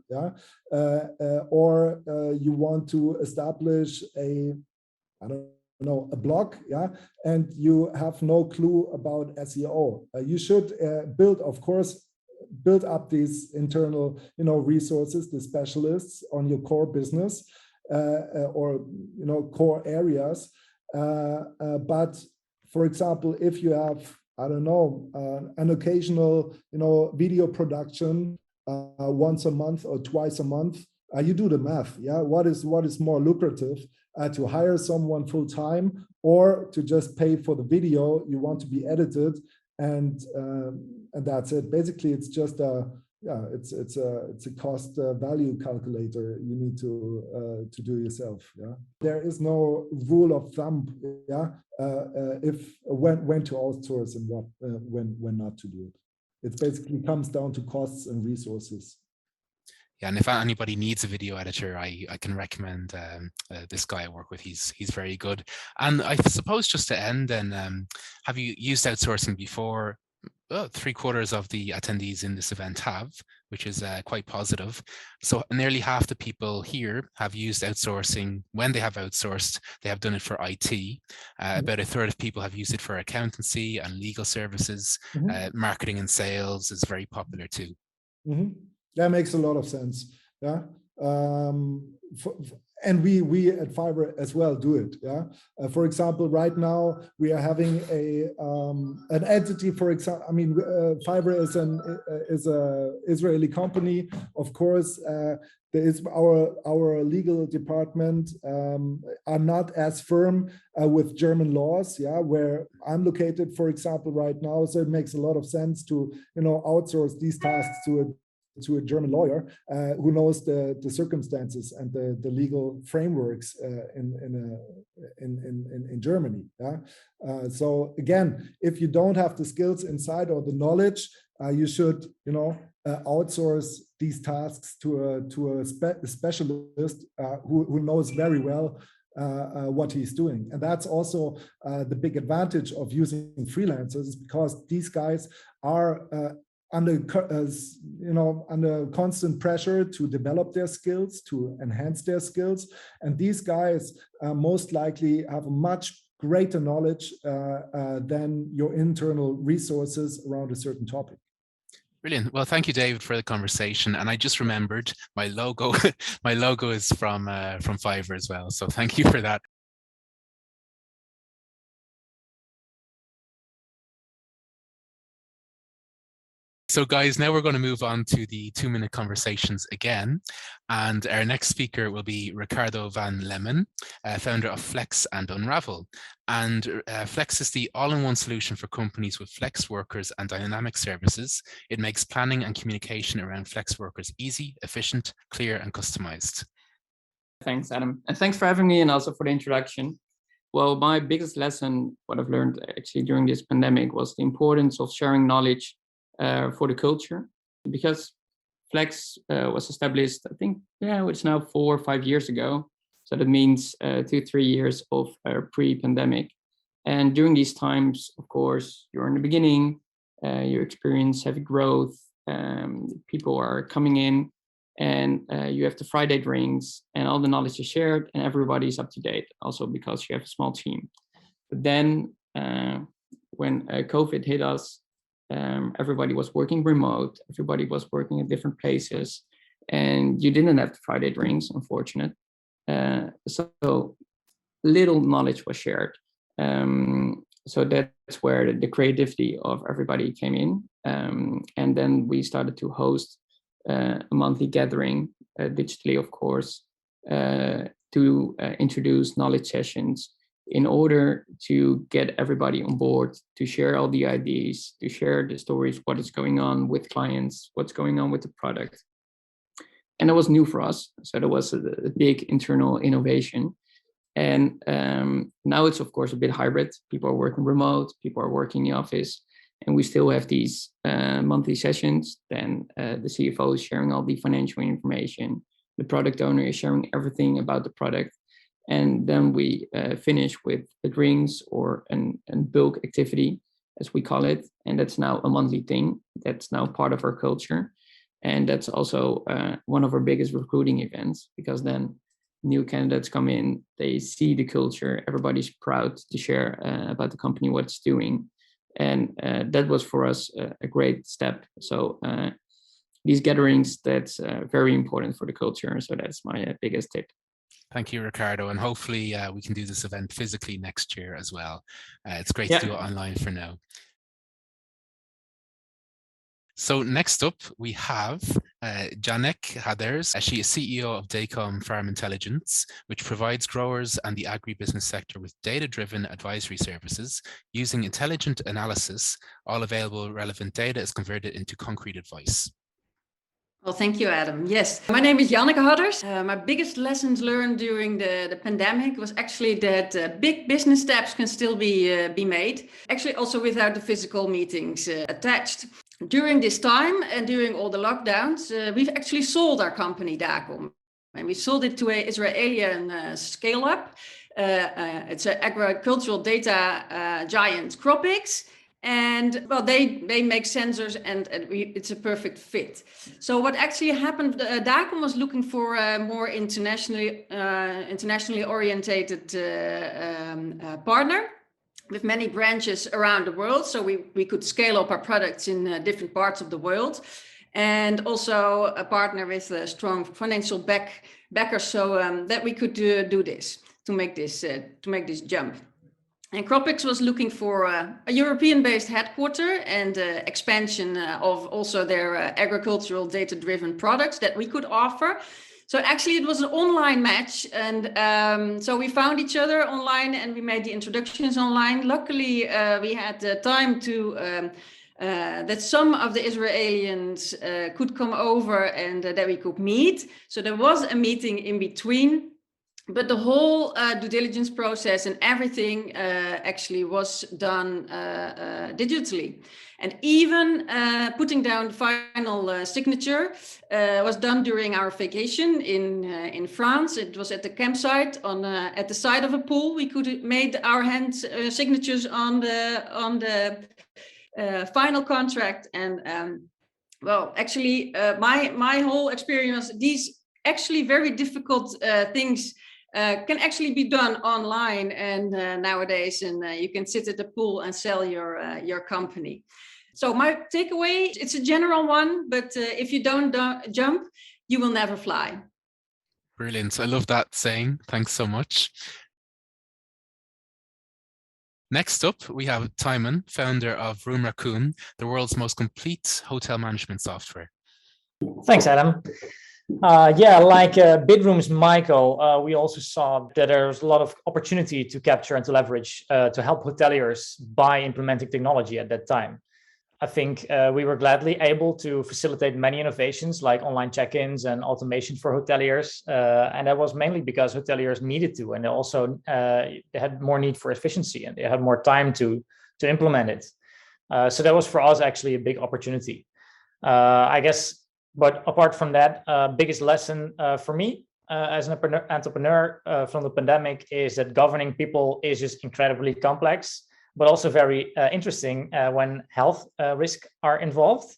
or you want to establish a blog, and you have no clue about SEO. You should build up these internal, resources, the specialists on your core business. Or core areas, but for example, if you have, I don't know, an occasional video production once a month or twice a month, you do the math. What is more lucrative, to hire someone full time, or to just pay for the video you want to be edited, and that's it. Basically, it's just it's a cost value calculator you need to do yourself. There is no rule of thumb. If when to outsource and what when not to do it. It basically comes down to costs and resources. Yeah, and if anybody needs a video editor, I can recommend this guy I work with. He's very good. And I suppose just to end, then, have you used outsourcing before? 3/4 of the attendees in this event have, which is quite positive. So nearly half the people here have used outsourcing. When they have outsourced, they have done it for IT. About 1/3 of people have used it for accountancy and legal services. Marketing and sales is very popular too. That makes a lot of sense. And we at Fiverr as well do it. For example, right now we are having an entity. For example, I mean, Fiverr is a Israeli company. Of course, there is our legal department are not as firm with German laws. Where I'm located, for example, right now, so it makes a lot of sense to outsource these tasks to a German lawyer who knows the circumstances and the legal frameworks in Germany. So again, if you don't have the skills inside or the knowledge, you should outsource these tasks to a specialist who knows very well what he's doing. And that's also the big advantage of using freelancers, because these guys are under constant pressure to develop their skills, to enhance their skills. And these guys most likely have a much greater knowledge than your internal resources around a certain topic. Brilliant. Well, thank you, David, for the conversation. And I just remembered my logo. My logo is from Fiverr as well. So thank you for that. So guys, now we're going to move on to the 2-minute conversations again. And our next speaker will be Ricardo Van Lemen, founder of Flex and Unravel. And Flex is the all-in-one solution for companies with flex workers and dynamic services. It makes planning and communication around flex workers easy, efficient, clear, and customized. Thanks, Adam. And thanks for having me and also for the introduction. Well, my biggest lesson, what I've learned actually during this pandemic, was the importance of sharing knowledge for the culture, because Flex was established, I think, it's now 4 or 5 years ago. So that means 2-3 years of pre-pandemic. And during these times, of course, you're in the beginning, you experience heavy growth, people are coming in, and you have the Friday drinks, and all the knowledge is shared, and everybody's up to date, also because you have a small team. But then when COVID hit us, everybody was working remote, everybody was working at different places, and you didn't have the Friday drinks, unfortunate. So little knowledge was shared. So that's where the creativity of everybody came in. And then we started to host a monthly gathering, digitally, of course, to introduce knowledge sessions in order to get everybody on board, to share all the ideas, to share the stories, what is going on with clients, what's going on with the product. And it was new for us. So there was a big internal innovation. And now it's, of course, a bit hybrid. People are working remote, people are working in the office, and we still have these monthly sessions. Then the CFO is sharing all the financial information. The product owner is sharing everything about the product. And then we finish with the drinks or an bulk activity, as we call it. And that's now a monthly thing. That's now part of our culture. And that's also one of our biggest recruiting events, because then new candidates come in, they see the culture, everybody's proud to share about the company, what it's doing. And that was for us a great step. So these gatherings, that's very important for the culture. So that's my biggest tip. Thank you, Ricardo. And hopefully we can do this event physically next year as well. It's great to do it online for now. So next up, we have Janek Haders. She is CEO of Daycom Farm Intelligence, which provides growers and the agribusiness sector with data-driven advisory services. Using intelligent analysis, all available relevant data is converted into concrete advice. Well, thank you, Adam. Yes, my name is Janneke Hadders. My biggest lessons learned during the pandemic was actually that big business steps can still be made, actually also without the physical meetings attached. During this time and during all the lockdowns, we've actually sold our company Dacom, and we sold it to an Israeli scale-up. It's an agricultural data giant, Cropix. And well, they make sensors, and it's a perfect fit. So what actually happened, Dacom was looking for a more internationally orientated partner with many branches around the world. So we could scale up our products in different parts of the world, and also a partner with a strong financial backer, so that we could do this, to make this jump. And Cropix was looking for a European-based headquarter and expansion of also their agricultural data-driven products that we could offer. So actually it was an online match, and so we found each other online and we made the introductions online. Luckily, we had the time to that some of the Israelis could come over and that we could meet. So there was a meeting in between. But the whole due diligence process and everything actually was done digitally. And even putting down the final signature was done during our vacation in France. It was at the campsite at the side of a pool. We could made our hand signatures on the final contract. And well, actually, my whole experience, these actually very difficult things can actually be done online and nowadays, and you can sit at the pool and sell your company. So my takeaway, it's a general one, but if you don't jump, you will never fly. Brilliant. I love that saying. Thanks so much. Next up, we have Steinmann, founder of Room Raccoon, the world's most complete hotel management software. Thanks, Adam. Yeah, like Bidroom's Michael, we also saw that there's a lot of opportunity to capture and to leverage to help hoteliers by implementing technology at that time. I think we were gladly able to facilitate many innovations like online check-ins and automation for hoteliers. And that was mainly because hoteliers needed to, and they also they had more need for efficiency and they had more time to implement it. So that was for us actually a big opportunity. I guess, but apart from that, biggest lesson for me as an entrepreneur from the pandemic is that governing people is just incredibly complex, but also very interesting when health risks are involved,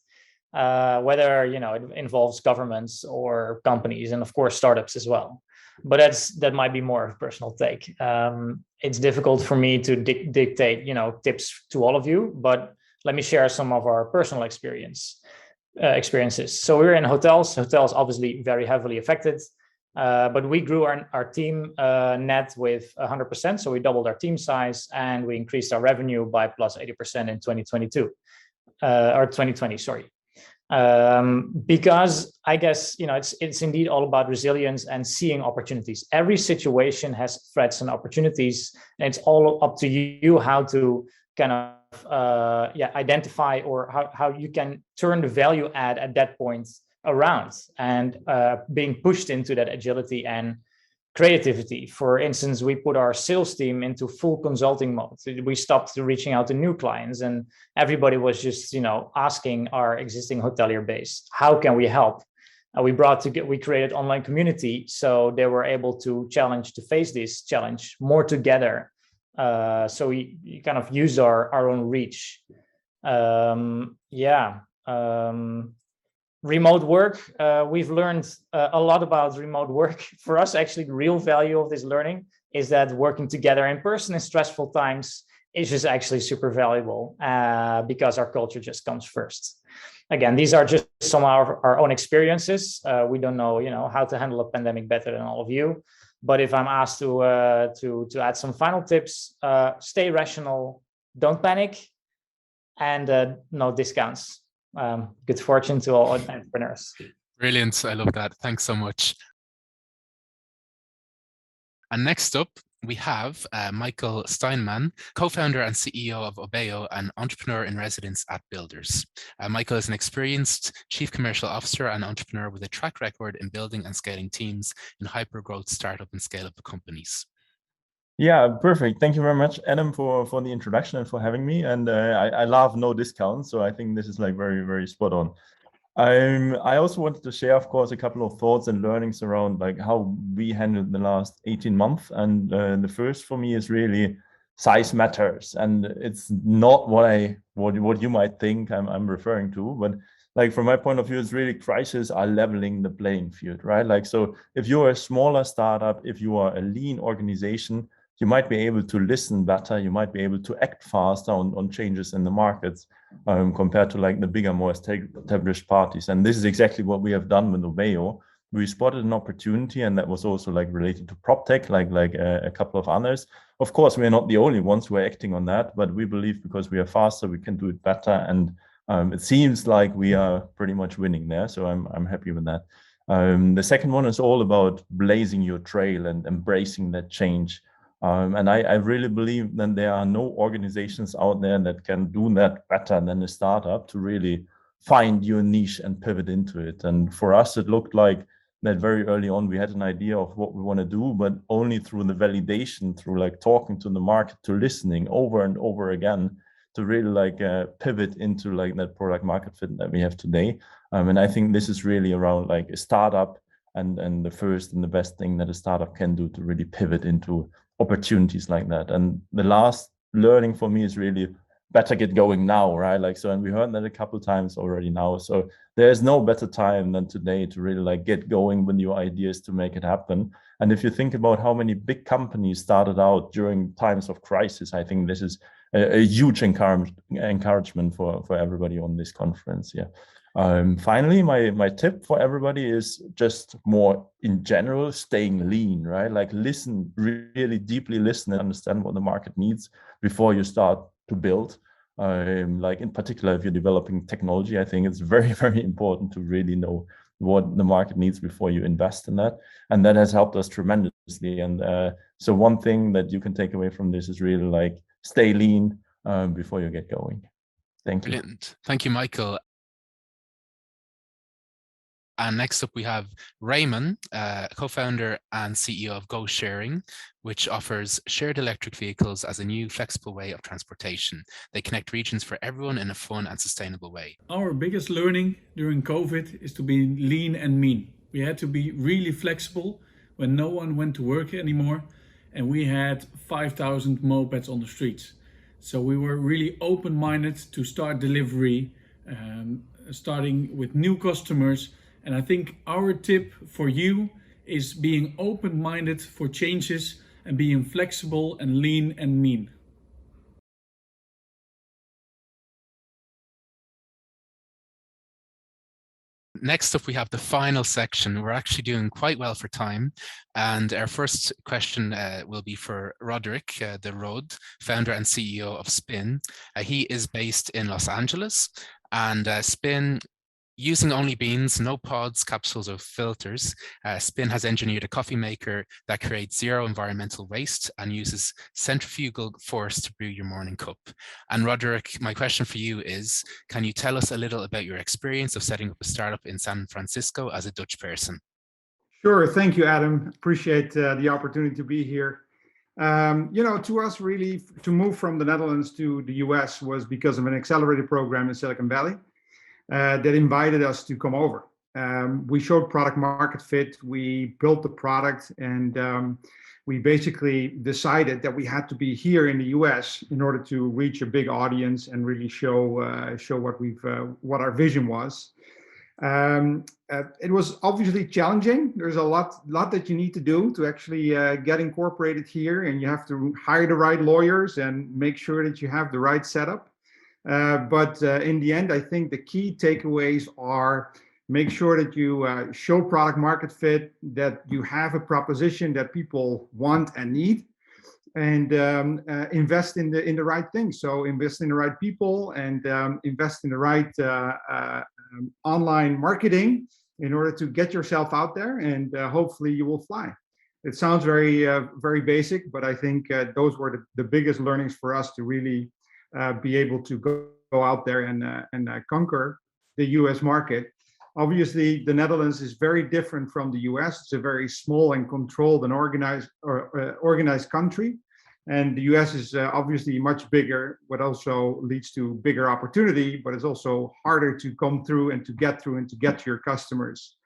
whether it involves governments or companies, and of course startups as well. But that might be more of a personal take. It's difficult for me to dictate tips to all of you, but let me share some of our personal experiences. So we're in hotels. Hotels obviously very heavily affected. But we grew our team net with 100%. So we doubled our team size and we increased our revenue by plus 80% in 2022, or 2020, sorry. Because I guess, it's indeed all about resilience and seeing opportunities. Every situation has threats and opportunities, and it's all up to you how to kind of identify or how you can turn the value add at that point around and being pushed into that agility and creativity. For instance, we put our sales team into full consulting mode. We stopped reaching out to new clients and everybody was just, asking our existing hotelier base, how can we help? We created online community so they were able to face this challenge more together. So we kind of used our own reach. Remote work, we've learned a lot about remote work. For us, actually, the real value of this learning is that working together in person in stressful times is just actually super valuable because our culture just comes first. Again, these are just some of our own experiences. We don't know, how to handle a pandemic better than all of you. But if I'm asked to add some final tips, stay rational, don't panic, and no discounts. Good fortune to all entrepreneurs. Brilliant. I love that. Thanks so much. And next up, we have Michael Steinmann, co-founder and CEO of Obeo, and entrepreneur in residence at Builders. Michael is an experienced chief commercial officer and entrepreneur with a track record in building and scaling teams in hyper-growth startup and scale-up companies. Yeah, perfect. Thank you very much, Adam, for the introduction and for having me. And I love no discounts, so I think this is like very, very spot on. I also wanted to share, of course, a couple of thoughts and learnings around like how we handled the last 18 months. And the first for me is really size matters, and it's not what you might think I'm referring to, but like from my point of view, it's really crises are leveling the playing field, right? Like, so if you're a smaller startup, if you are a lean organization, you might be able to listen better, you might be able to act faster on changes in the markets compared to like the bigger, more established parties. And this is exactly what we have done with Obeo. We spotted an opportunity, and that was also like related to PropTech, like a couple of others. Of course, we're not the only ones who are acting on that, but we believe because we are faster, we can do it better. And it seems like we are pretty much winning there. So I'm happy with that. The second one is all about blazing your trail and embracing that change. And I really believe that there are no organizations out there that can do that better than a startup to really find your niche and pivot into it. And for us, it looked like that very early on, we had an idea of what we want to do, but only through the validation, through like talking to the market, to listening over and over again, to really like pivot into like that product market fit that we have today. And I think this is really around like a startup and the first and the best thing that a startup can do to really pivot into opportunities like that. And the last learning for me is really better get going now, right? Like, so, and we heard that a couple of times already now. So there's no better time than today to really like get going with new ideas to make it happen. And if you think about how many big companies started out during times of crisis, I think this is a huge encouragement for everybody on this conference. Yeah. Finally, my tip for everybody is just more in general, staying lean, right? Like listen, really deeply listen and understand what the market needs before you start to build. Like in particular, if you're developing technology, I think it's very, very important to really know what the market needs before you invest in that. And that has helped us tremendously. And so one thing that you can take away from this is really like stay lean before you get going. Thank you. Brilliant. Thank you, Michael. And next up, we have Raymond, co-founder and CEO of Go Sharing, which offers shared electric vehicles as a new flexible way of transportation. They connect regions for everyone in a fun and sustainable way. Our biggest learning during COVID is to be lean and mean. We had to be really flexible when no one went to work anymore, and we had 5,000 mopeds on the streets. So we were really open-minded to start delivery, starting with new customers. And I think our tip for you is being open-minded for changes and being flexible and lean and mean. Next up, we have the final section. We're actually doing quite well for time. And our first question will be for Roderick de Rode, founder and CEO of Spin. He is based in Los Angeles, and Spin, using only beans, no pods, capsules, or filters, Spin has engineered a coffee maker that creates zero environmental waste and uses centrifugal force to brew your morning cup. And Roderick, my question for you is, can you tell us a little about your experience of setting up a startup in San Francisco as a Dutch person? Sure, thank you, Adam. Appreciate the opportunity to be here. You know, to us really, to move from the Netherlands to the US was because of an accelerated program in Silicon Valley. That invited us to come over. We showed product market fit, we built the product, and we basically decided that we had to be here in the US in order to reach a big audience and really show what our vision was. It was obviously challenging. There's a lot that you need to do to actually get incorporated here, and you have to hire the right lawyers and make sure that you have the right setup. But in the end, I think the key takeaways are make sure that you show product market fit, that you have a proposition that people want and need, and invest in the right things. So invest in the right people and invest in the right online marketing in order to get yourself out there, and hopefully you will fly. It sounds very basic, but I think those were the biggest learnings for us to really be able to go out there and conquer the US market. Obviously, the Netherlands is very different from the US. It's a very small and controlled and organized country. And the US is obviously much bigger, but also leads to bigger opportunity, but it's also harder to come through and to get through and to get to your customers.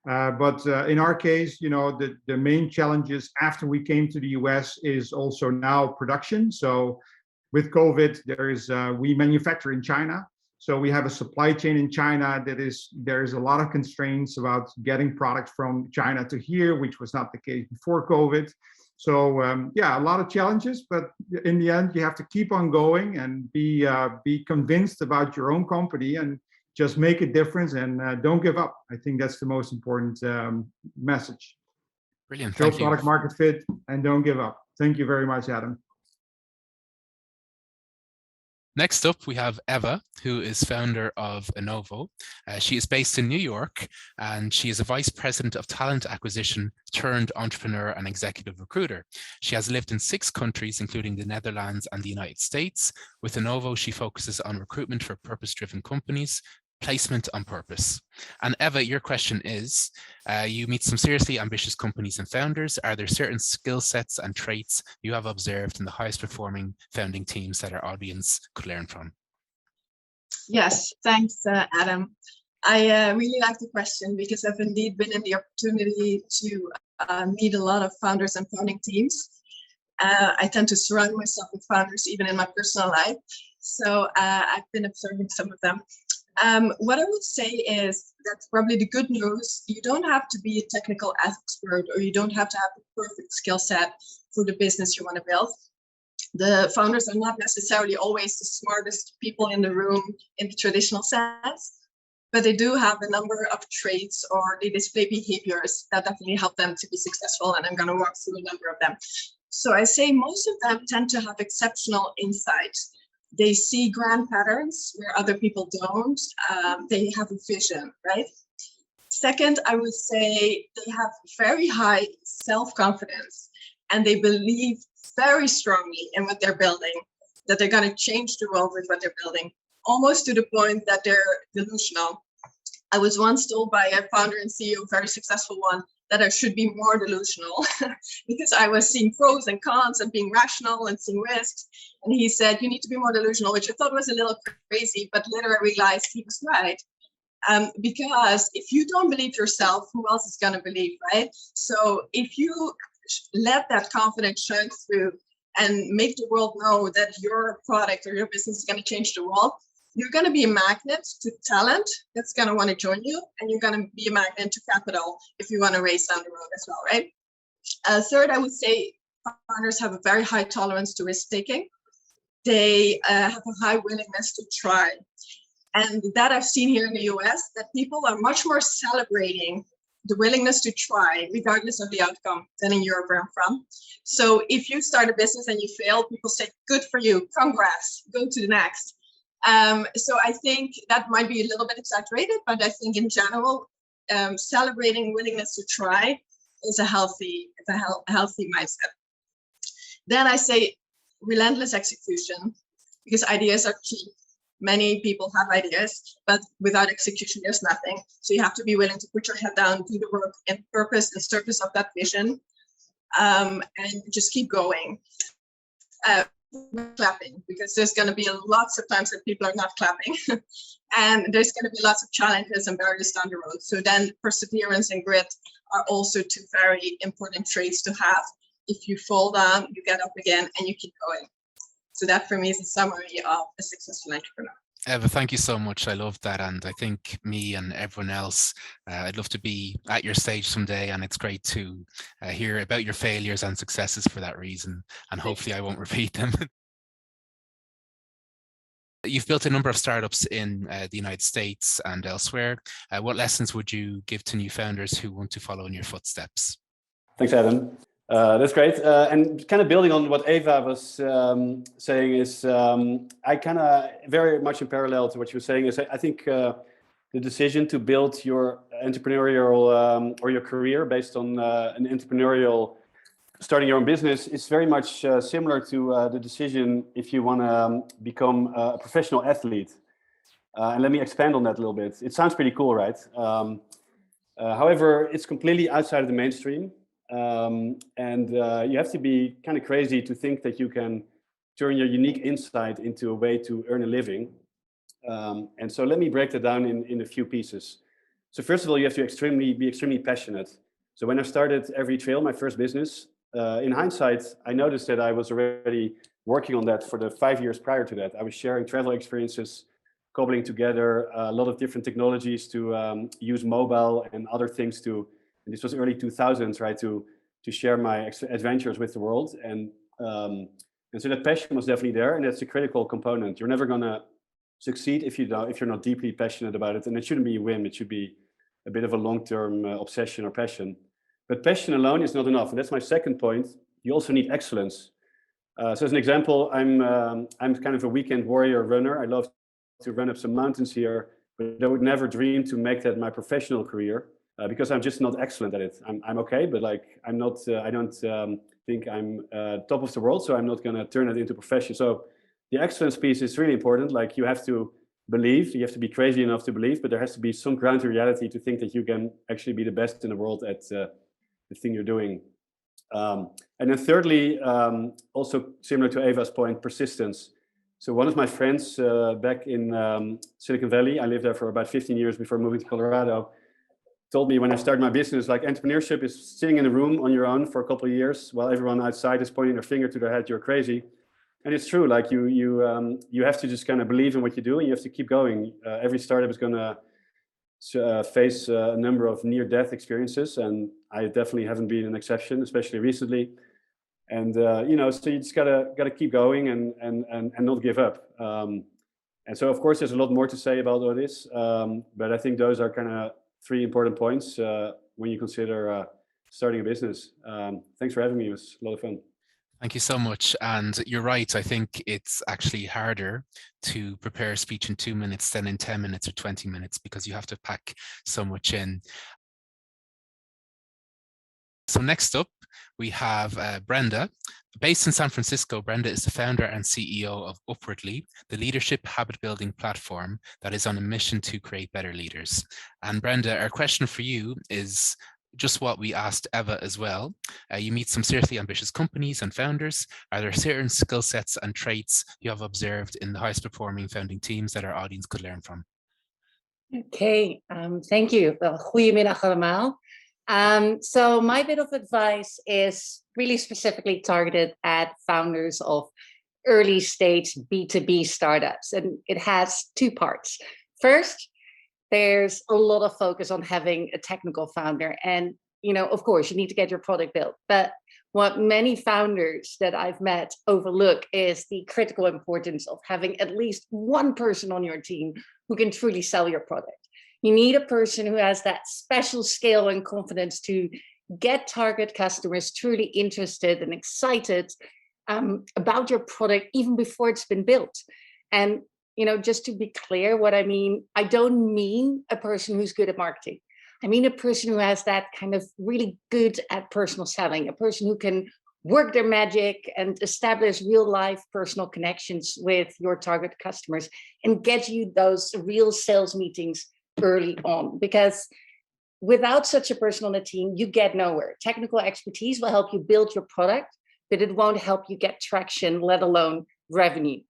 But in our case, you know, the main challenges after we came to the US is also now production. So with COVID, we manufacture in China. So we have a supply chain in China there's a lot of constraints about getting products from China to here, which was not the case before COVID. So yeah, a lot of challenges, but in the end, you have to keep on going and be convinced about your own company and just make a difference and don't give up. I think that's the most important message. Brilliant. Show product market fit and don't give up. Thank you very much, Adam. Next up, we have Eva, who is founder of Innovo. She is based in New York, and she is a vice president of talent acquisition turned entrepreneur and executive recruiter. She has lived in 6 countries, including the Netherlands and the United States. With Innovo, she focuses on recruitment for purpose-driven companies, placement on purpose. And Eva, your question is, you meet some seriously ambitious companies and founders. Are there certain skill sets and traits you have observed in the highest performing founding teams that our audience could learn from? Yes, thanks, Adam. I really like the question because I've indeed been in the opportunity to meet a lot of founders and founding teams. I tend to surround myself with founders even in my personal life. So I've been observing some of them. What I would say is that's probably the good news. You don't have to be a technical expert, or you don't have to have the perfect skill set for the business you want to build. The founders are not necessarily always the smartest people in the room in the traditional sense, but they do have a number of traits, or they display behaviors that definitely help them to be successful. And I'm going to walk through a number of them. So I say most of them tend to have exceptional insight. They see grand patterns where other people don't. They have a vision, right? Second, I would say they have very high self-confidence, and they believe very strongly in what they're building, that they're going to change the world with what they're building, almost to the point that they're delusional. I was once told by a founder and CEO, very successful one, that I should be more delusional because I was seeing pros and cons and being rational and seeing risks. And he said, you need to be more delusional, which I thought was a little crazy, but later I realized he was right. Because if you don't believe yourself, who else is going to believe, right? So if you let that confidence shine through and make the world know that your product or your business is going to change the world, you're going to be a magnet to talent that's going to want to join you, and you're going to be a magnet to capital if you want to race down the road as well, right? Third, I would say founders have a very high tolerance to risk taking. They have a high willingness to try. And that I've seen here in the US, that people are much more celebrating the willingness to try, regardless of the outcome, than in Europe where I'm from. So if you start a business and you fail, people say, good for you, congrats, go to the next. So I think that might be a little bit exaggerated, but I think in general, celebrating willingness to try is a healthy mindset. Then I say relentless execution, because ideas are cheap. Many people have ideas, but without execution, there's nothing. So you have to be willing to put your head down, do the work in purpose and service of that vision, and just keep going. Clapping, because there's going to be lots of times that people are not clapping and there's going to be lots of challenges and barriers down the road. So then perseverance and grit are also two very important traits to have. If you fall down, you get up again and you keep going. So that for me is a summary of a successful entrepreneur. Eva, thank you so much. I love that. And I think me and everyone else, I'd love to be at your stage someday. And it's great to hear about your failures and successes for that reason. And hopefully I won't repeat them. You've built a number of startups in the United States and elsewhere. What lessons would you give to new founders who want to follow in your footsteps? Thanks, Adam. That's great. And kind of building on what Eva was saying is, I kind of very much in parallel to what you were saying is, I think the decision to build your entrepreneurial or your career based on an entrepreneurial starting your own business is very much similar to the decision if you want to become a professional athlete. And let me expand on that a little bit. It sounds pretty cool, right? However, it's completely outside of the mainstream. And you have to be kind of crazy to think that you can turn your unique insight into a way to earn a living. And so let me break that down in a few pieces. So first of all, you have to be extremely passionate. So when I started Every Trail, my first business, in hindsight, I noticed that I was already working on that for the 5 years prior to that. I was sharing travel experiences, cobbling together a lot of different technologies to use mobile and other things to, and this was early 2000s, right, to share my adventures with the world. And so that passion was definitely there, and that's a critical component. You're never gonna succeed if you're not deeply passionate about it, and it shouldn't be a whim. It should be a bit of a long-term obsession or passion. But passion alone is not enough, and that's my second point. You also need excellence. So as an example, I'm kind of a weekend warrior runner. I love to run up some mountains here, but I would never dream to make that my professional career because I'm just not excellent at it. I'm okay, but like I'm not. I don't think I'm top of the world, so I'm not going to turn it into profession. So the excellence piece is really important. Like you have to believe, you have to be crazy enough to believe, but there has to be some ground to reality to think that you can actually be the best in the world at the thing you're doing. And then thirdly, also similar to Eva's point, persistence. So one of my friends back in Silicon Valley, I lived there for about 15 years before moving to Colorado, told me when I started my business, like entrepreneurship is sitting in a room on your own for a couple of years while everyone outside is pointing their finger to their head, you're crazy. And it's true, like you have to just kind of believe in what you do, and you have to keep going. Every startup is going to face a number of near-death experiences, and I definitely haven't been an exception, especially recently. And so you just gotta keep going and not give up. And so, of course, there's a lot more to say about all this, but I think those are kind of 3 important points when you consider starting a business. Thanks for having me. It was a lot of fun. Thank you so much. And you're right. I think it's actually harder to prepare a speech in 2 minutes than in 10 minutes or 20 minutes, because you have to pack so much in. So next up, we have Brenda. Based in San Francisco, Brenda is the founder and CEO of Upwardly, the leadership habit building platform that is on a mission to create better leaders. And Brenda, our question for you is just what we asked Eva as well. You meet some seriously ambitious companies and founders. Are there certain skill sets and traits you have observed in the highest performing founding teams that our audience could learn from? Okay, thank you. Goedemiddag allemaal. So my bit of advice is really specifically targeted at founders of early stage B2B startups, and it has 2 parts. First, there's a lot of focus on having a technical founder, and of course you need to get your product built, but what many founders that I've met overlook is the critical importance of having at least one person on your team who can truly sell your product. You need a person who has that special skill and confidence to get target customers truly interested and excited about your product even before it's been built. And just to be clear what I mean, I don't mean a person who's good at marketing. I mean a person who has that kind of really good at personal selling, a person who can work their magic and establish real life personal connections with your target customers and get you those real sales meetings early on. Because without such a person on the team, you get nowhere. Technical expertise will help you build your product, but it won't help you get traction, let alone revenue.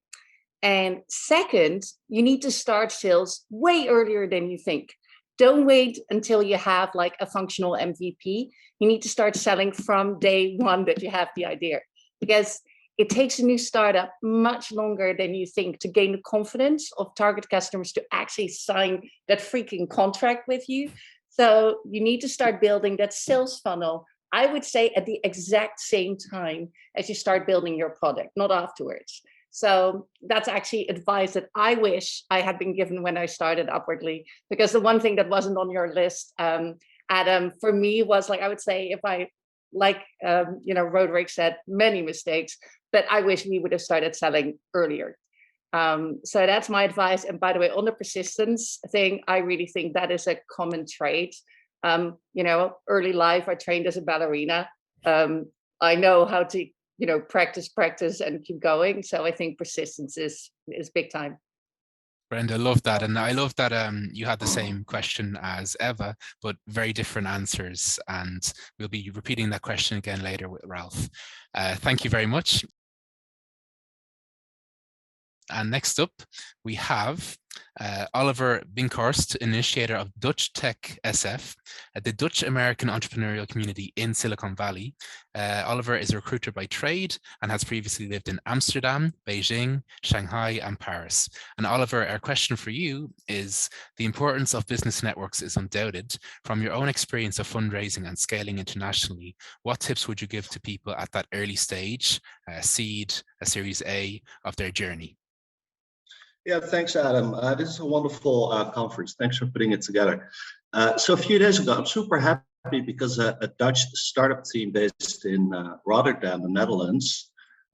And second, you need to start sales way earlier than you think. Don't wait until you have like a functional MVP. You need to start selling from day one that you have the idea, because it takes a new startup much longer than you think to gain the confidence of target customers to actually sign that freaking contract with you. So you need to start building that sales funnel, I would say, at the exact same time as you start building your product, not afterwards. So that's actually advice that I wish I had been given when I started Upwardly, because the one thing that wasn't on your list, Adam, for me was like, I would say if I, like, Roderick said, many mistakes, but I wish we would have started selling earlier. So that's my advice. And by the way, on the persistence thing, I really think that is a common trait. Early life, I trained as a ballerina. I know how to practice and keep going. So I think persistence is big time. Brenda, I love that. And I love that you had the same question as Eva, but very different answers. And we'll be repeating that question again later with Ralph. Thank you very much. And next up, we have Oliver Binkhorst, initiator of Dutch Tech SF, the Dutch American entrepreneurial community in Silicon Valley. Oliver is a recruiter by trade and has previously lived in Amsterdam, Beijing, Shanghai, and Paris. And Oliver, our question for you is, the importance of business networks is undoubted. From your own experience of fundraising and scaling internationally, what tips would you give to people at that early stage, seed, a Series A, of their journey? Yeah, thanks, Adam. This is a wonderful conference. Thanks for putting it together. So a few days ago, I'm super happy because a Dutch startup team based in Rotterdam, the Netherlands,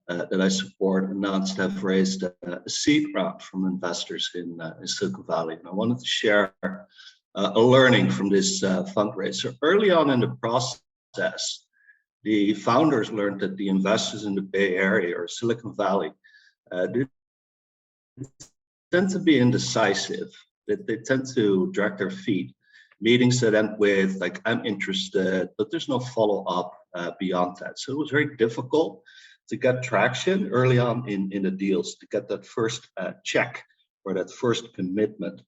that I support, announced to have raised a seed round from investors in Silicon Valley. And I wanted to share a learning from this fundraiser. Early on in the process, the founders learned that the investors in the Bay Area or Silicon Valley tend to be indecisive, that they tend to drag their feet. Meetings that end with like, I'm interested, but there's no follow-up beyond that. So it was very difficult to get traction early on in the deals, to get that first check or that first commitment.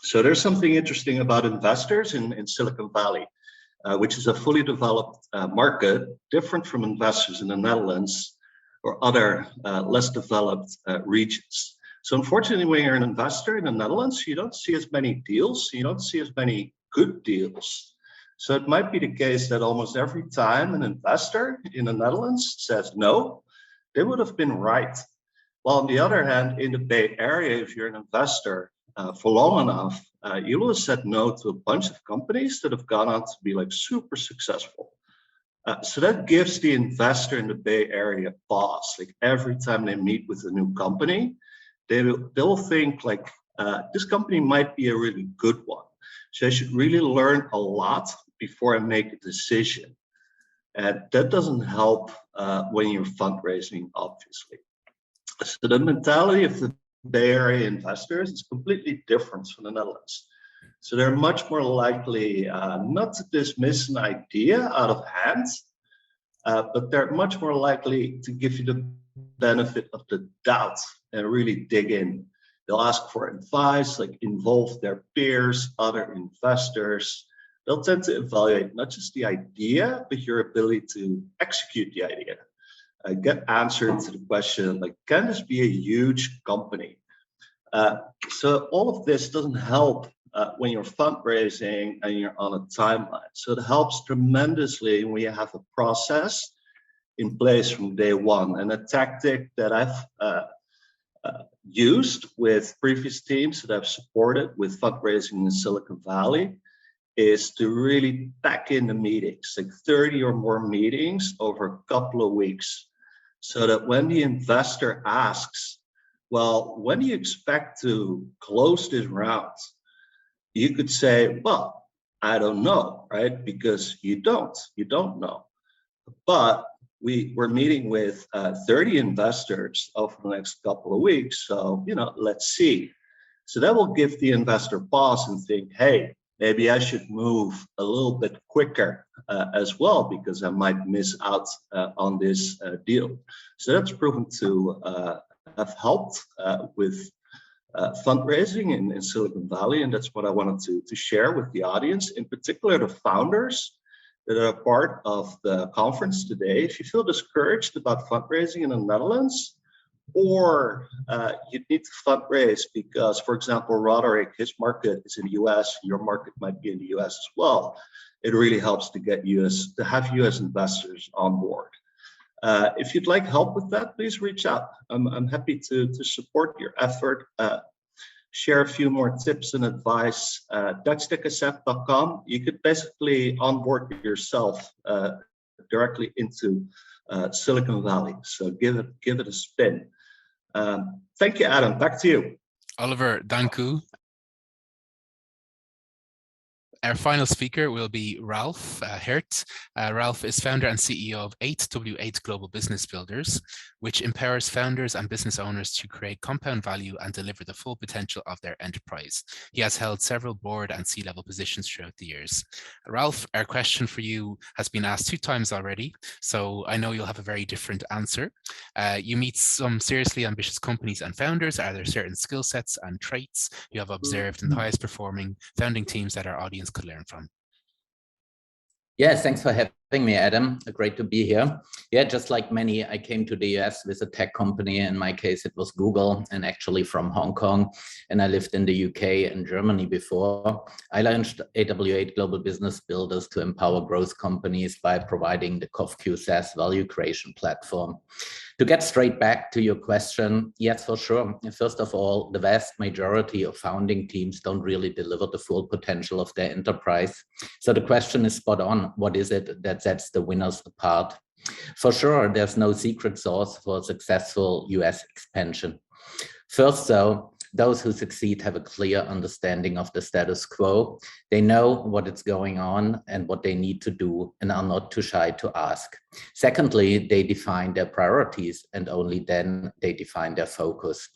So there's something interesting about investors in Silicon Valley, which is a fully developed market, different from investors in the Netherlands, or other less developed regions. So unfortunately, when you're an investor in the Netherlands, you don't see as many deals, you don't see as many good deals. So it might be the case that almost every time an investor in the Netherlands says no, they would have been right. While on the other hand, in the Bay Area, if you're an investor for long enough, you will have said no to a bunch of companies that have gone on to be like super successful. So that gives the investor in the Bay Area pause. Like every time they meet with a new company, they'll think like, this company might be a really good one. So I should really learn a lot before I make a decision. And that doesn't help when you're fundraising, obviously. So the mentality of the Bay Area investors is completely different from the Netherlands. So they're much more likely not to dismiss an idea out of hand, but they're much more likely to give you the benefit of the doubt and really dig in. They'll ask for advice, like involve their peers, other investors. They'll tend to evaluate not just the idea, but your ability to execute the idea. Get answer to the question, like, can this be a huge company? So all of this doesn't help when you're fundraising and you're on a timeline. So it helps tremendously when you have a process in place from day one. And a tactic that I've used with previous teams that I've supported with fundraising in Silicon Valley is to really pack in the meetings, like 30 or more meetings over a couple of weeks, so that when the investor asks, well, when do you expect to close this round? You could say, well, I don't know, right? Because you don't know. But we're meeting with 30 investors over the next couple of weeks. So, let's see. So that will give the investor pause and think, hey, maybe I should move a little bit quicker as well, because I might miss out on this deal. So that's proven to have helped with fundraising in Silicon Valley. And that's what I wanted to share with the audience, in particular the founders that are part of the conference today. If you feel discouraged about fundraising in the Netherlands, or you need to fundraise because, for example, Roderick, his market is in the US, your market might be in the US as well, it really helps to get have US investors on board. If you'd like help with that, please reach out. I'm happy to support your effort. Share a few more tips and advice. DutchTechAsset.com. You could basically onboard yourself directly into Silicon Valley. So give it a spin. Thank you, Adam. Back to you. Oliver, dank u. Our final speaker will be Ralph Hertz. Ralph is founder and CEO of 8W8 Global Business Builders, which empowers founders and business owners to create compound value and deliver the full potential of their enterprise. He has held several board and C-level positions throughout the years. Ralph, our question for you has been asked 2 times already, so I know you'll have a very different answer. You meet some seriously ambitious companies and founders. Are there certain skill sets and traits you have observed in the highest performing founding teams that our audience could learn from? Yes, thanks for having me, Adam. Great to be here. Yeah, just like many, I came to the US with a tech company. In my case, it was Google, and actually from Hong Kong. And I lived in the UK and Germany before. I launched 8W8 Global Business Builders to empower growth companies by providing the COFQ SaaS value creation platform. To get straight back to your question, yes, for sure. First of all, the vast majority of founding teams don't really deliver the full potential of their enterprise. So the question is spot on. What is it that sets the winners apart? For sure, there's no secret sauce for successful US expansion. First, though, those who succeed have a clear understanding of the status quo. They know what is going on and what they need to do and are not too shy to ask. Secondly, they define their priorities, and only then they define their focus.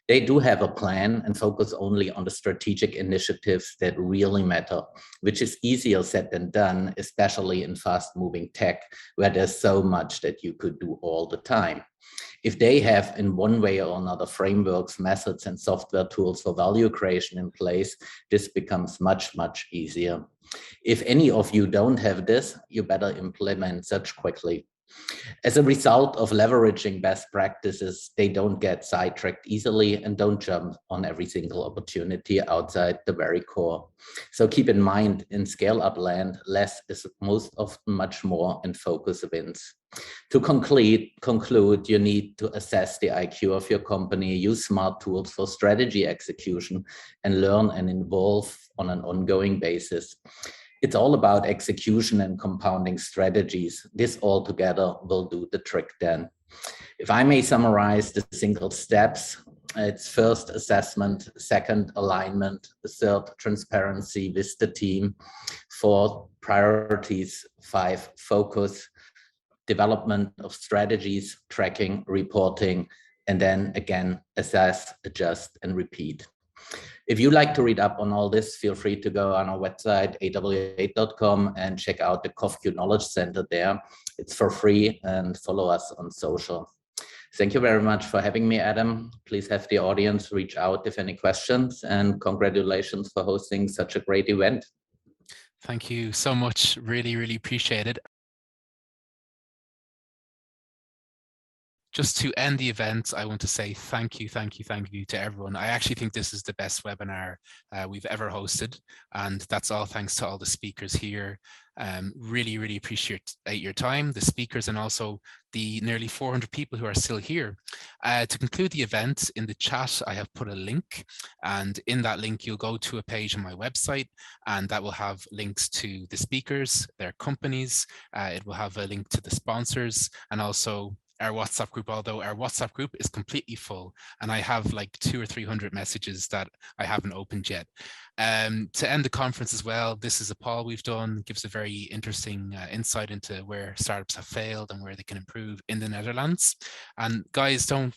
They do have a plan and focus only on the strategic initiatives that really matter, which is easier said than done, especially in fast-moving tech, where there's so much that you could do all the time. If they have in one way or another frameworks, methods, and software tools for value creation in place, this becomes much, much easier. If any of you don't have this, you better implement such quickly. As a result of leveraging best practices, they don't get sidetracked easily and don't jump on every single opportunity outside the very core. So keep in mind, in scale-up land, less is most often much more, and focus wins. To conclude, you need to assess the IQ of your company, use smart tools for strategy execution, and learn and evolve on an ongoing basis. It's all about execution and compounding strategies. This all together will do the trick then. If I may summarize the single steps, it's first assessment, second alignment, third transparency with the team, fourth priorities, five focus, development of strategies, tracking, reporting, and then again, assess, adjust, and repeat. If you'd like to read up on all this, feel free to go on our website, aw8.com, and check out the COFQ Knowledge Center there. It's for free, and follow us on social. Thank you very much for having me, Adam. Please have the audience reach out if any questions, and congratulations for hosting such a great event. Thank you so much. Really, really appreciate it. Just to end the event, I want to say thank you to everyone. I actually think this is the best webinar we've ever hosted, and that's all thanks to all the speakers here. Really, really appreciate your time, the speakers, and also the nearly 400 people who are still here. To conclude the event, in the chat, I have put a link, and in that link, you'll go to a page on my website, and that will have links to the speakers, their companies. It will have a link to the sponsors, and also our WhatsApp group, although our WhatsApp group is completely full, and I have like 200 or 300 messages that I haven't opened yet. To end the conference as well, this is a poll we've done, gives a very interesting insight into where startups have failed and where they can improve in the Netherlands. And guys, don't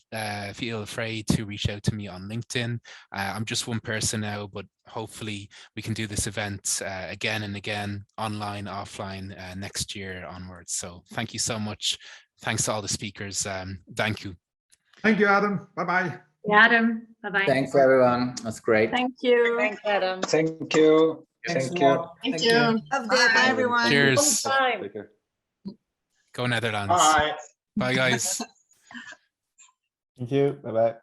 feel afraid to reach out to me on LinkedIn. I'm just one person now, but hopefully we can do this event again and again, online, offline, next year onwards. So thank you so much. Thanks to all the speakers. Thank you. Thank you, Adam. Bye-bye. Yeah, Adam. Bye-bye. Thanks, everyone. That's great. Thank you. Thanks, Adam. Thank you. Thank you. Thank you. Bye, everyone. Cheers. Time. Go Netherlands. Bye. Bye, guys. Thank you. Bye-bye.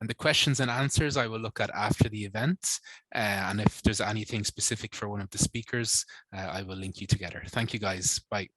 And the questions and answers I will look at after the event. And if there's anything specific for one of the speakers, I will link you together. Thank you, guys. Bye.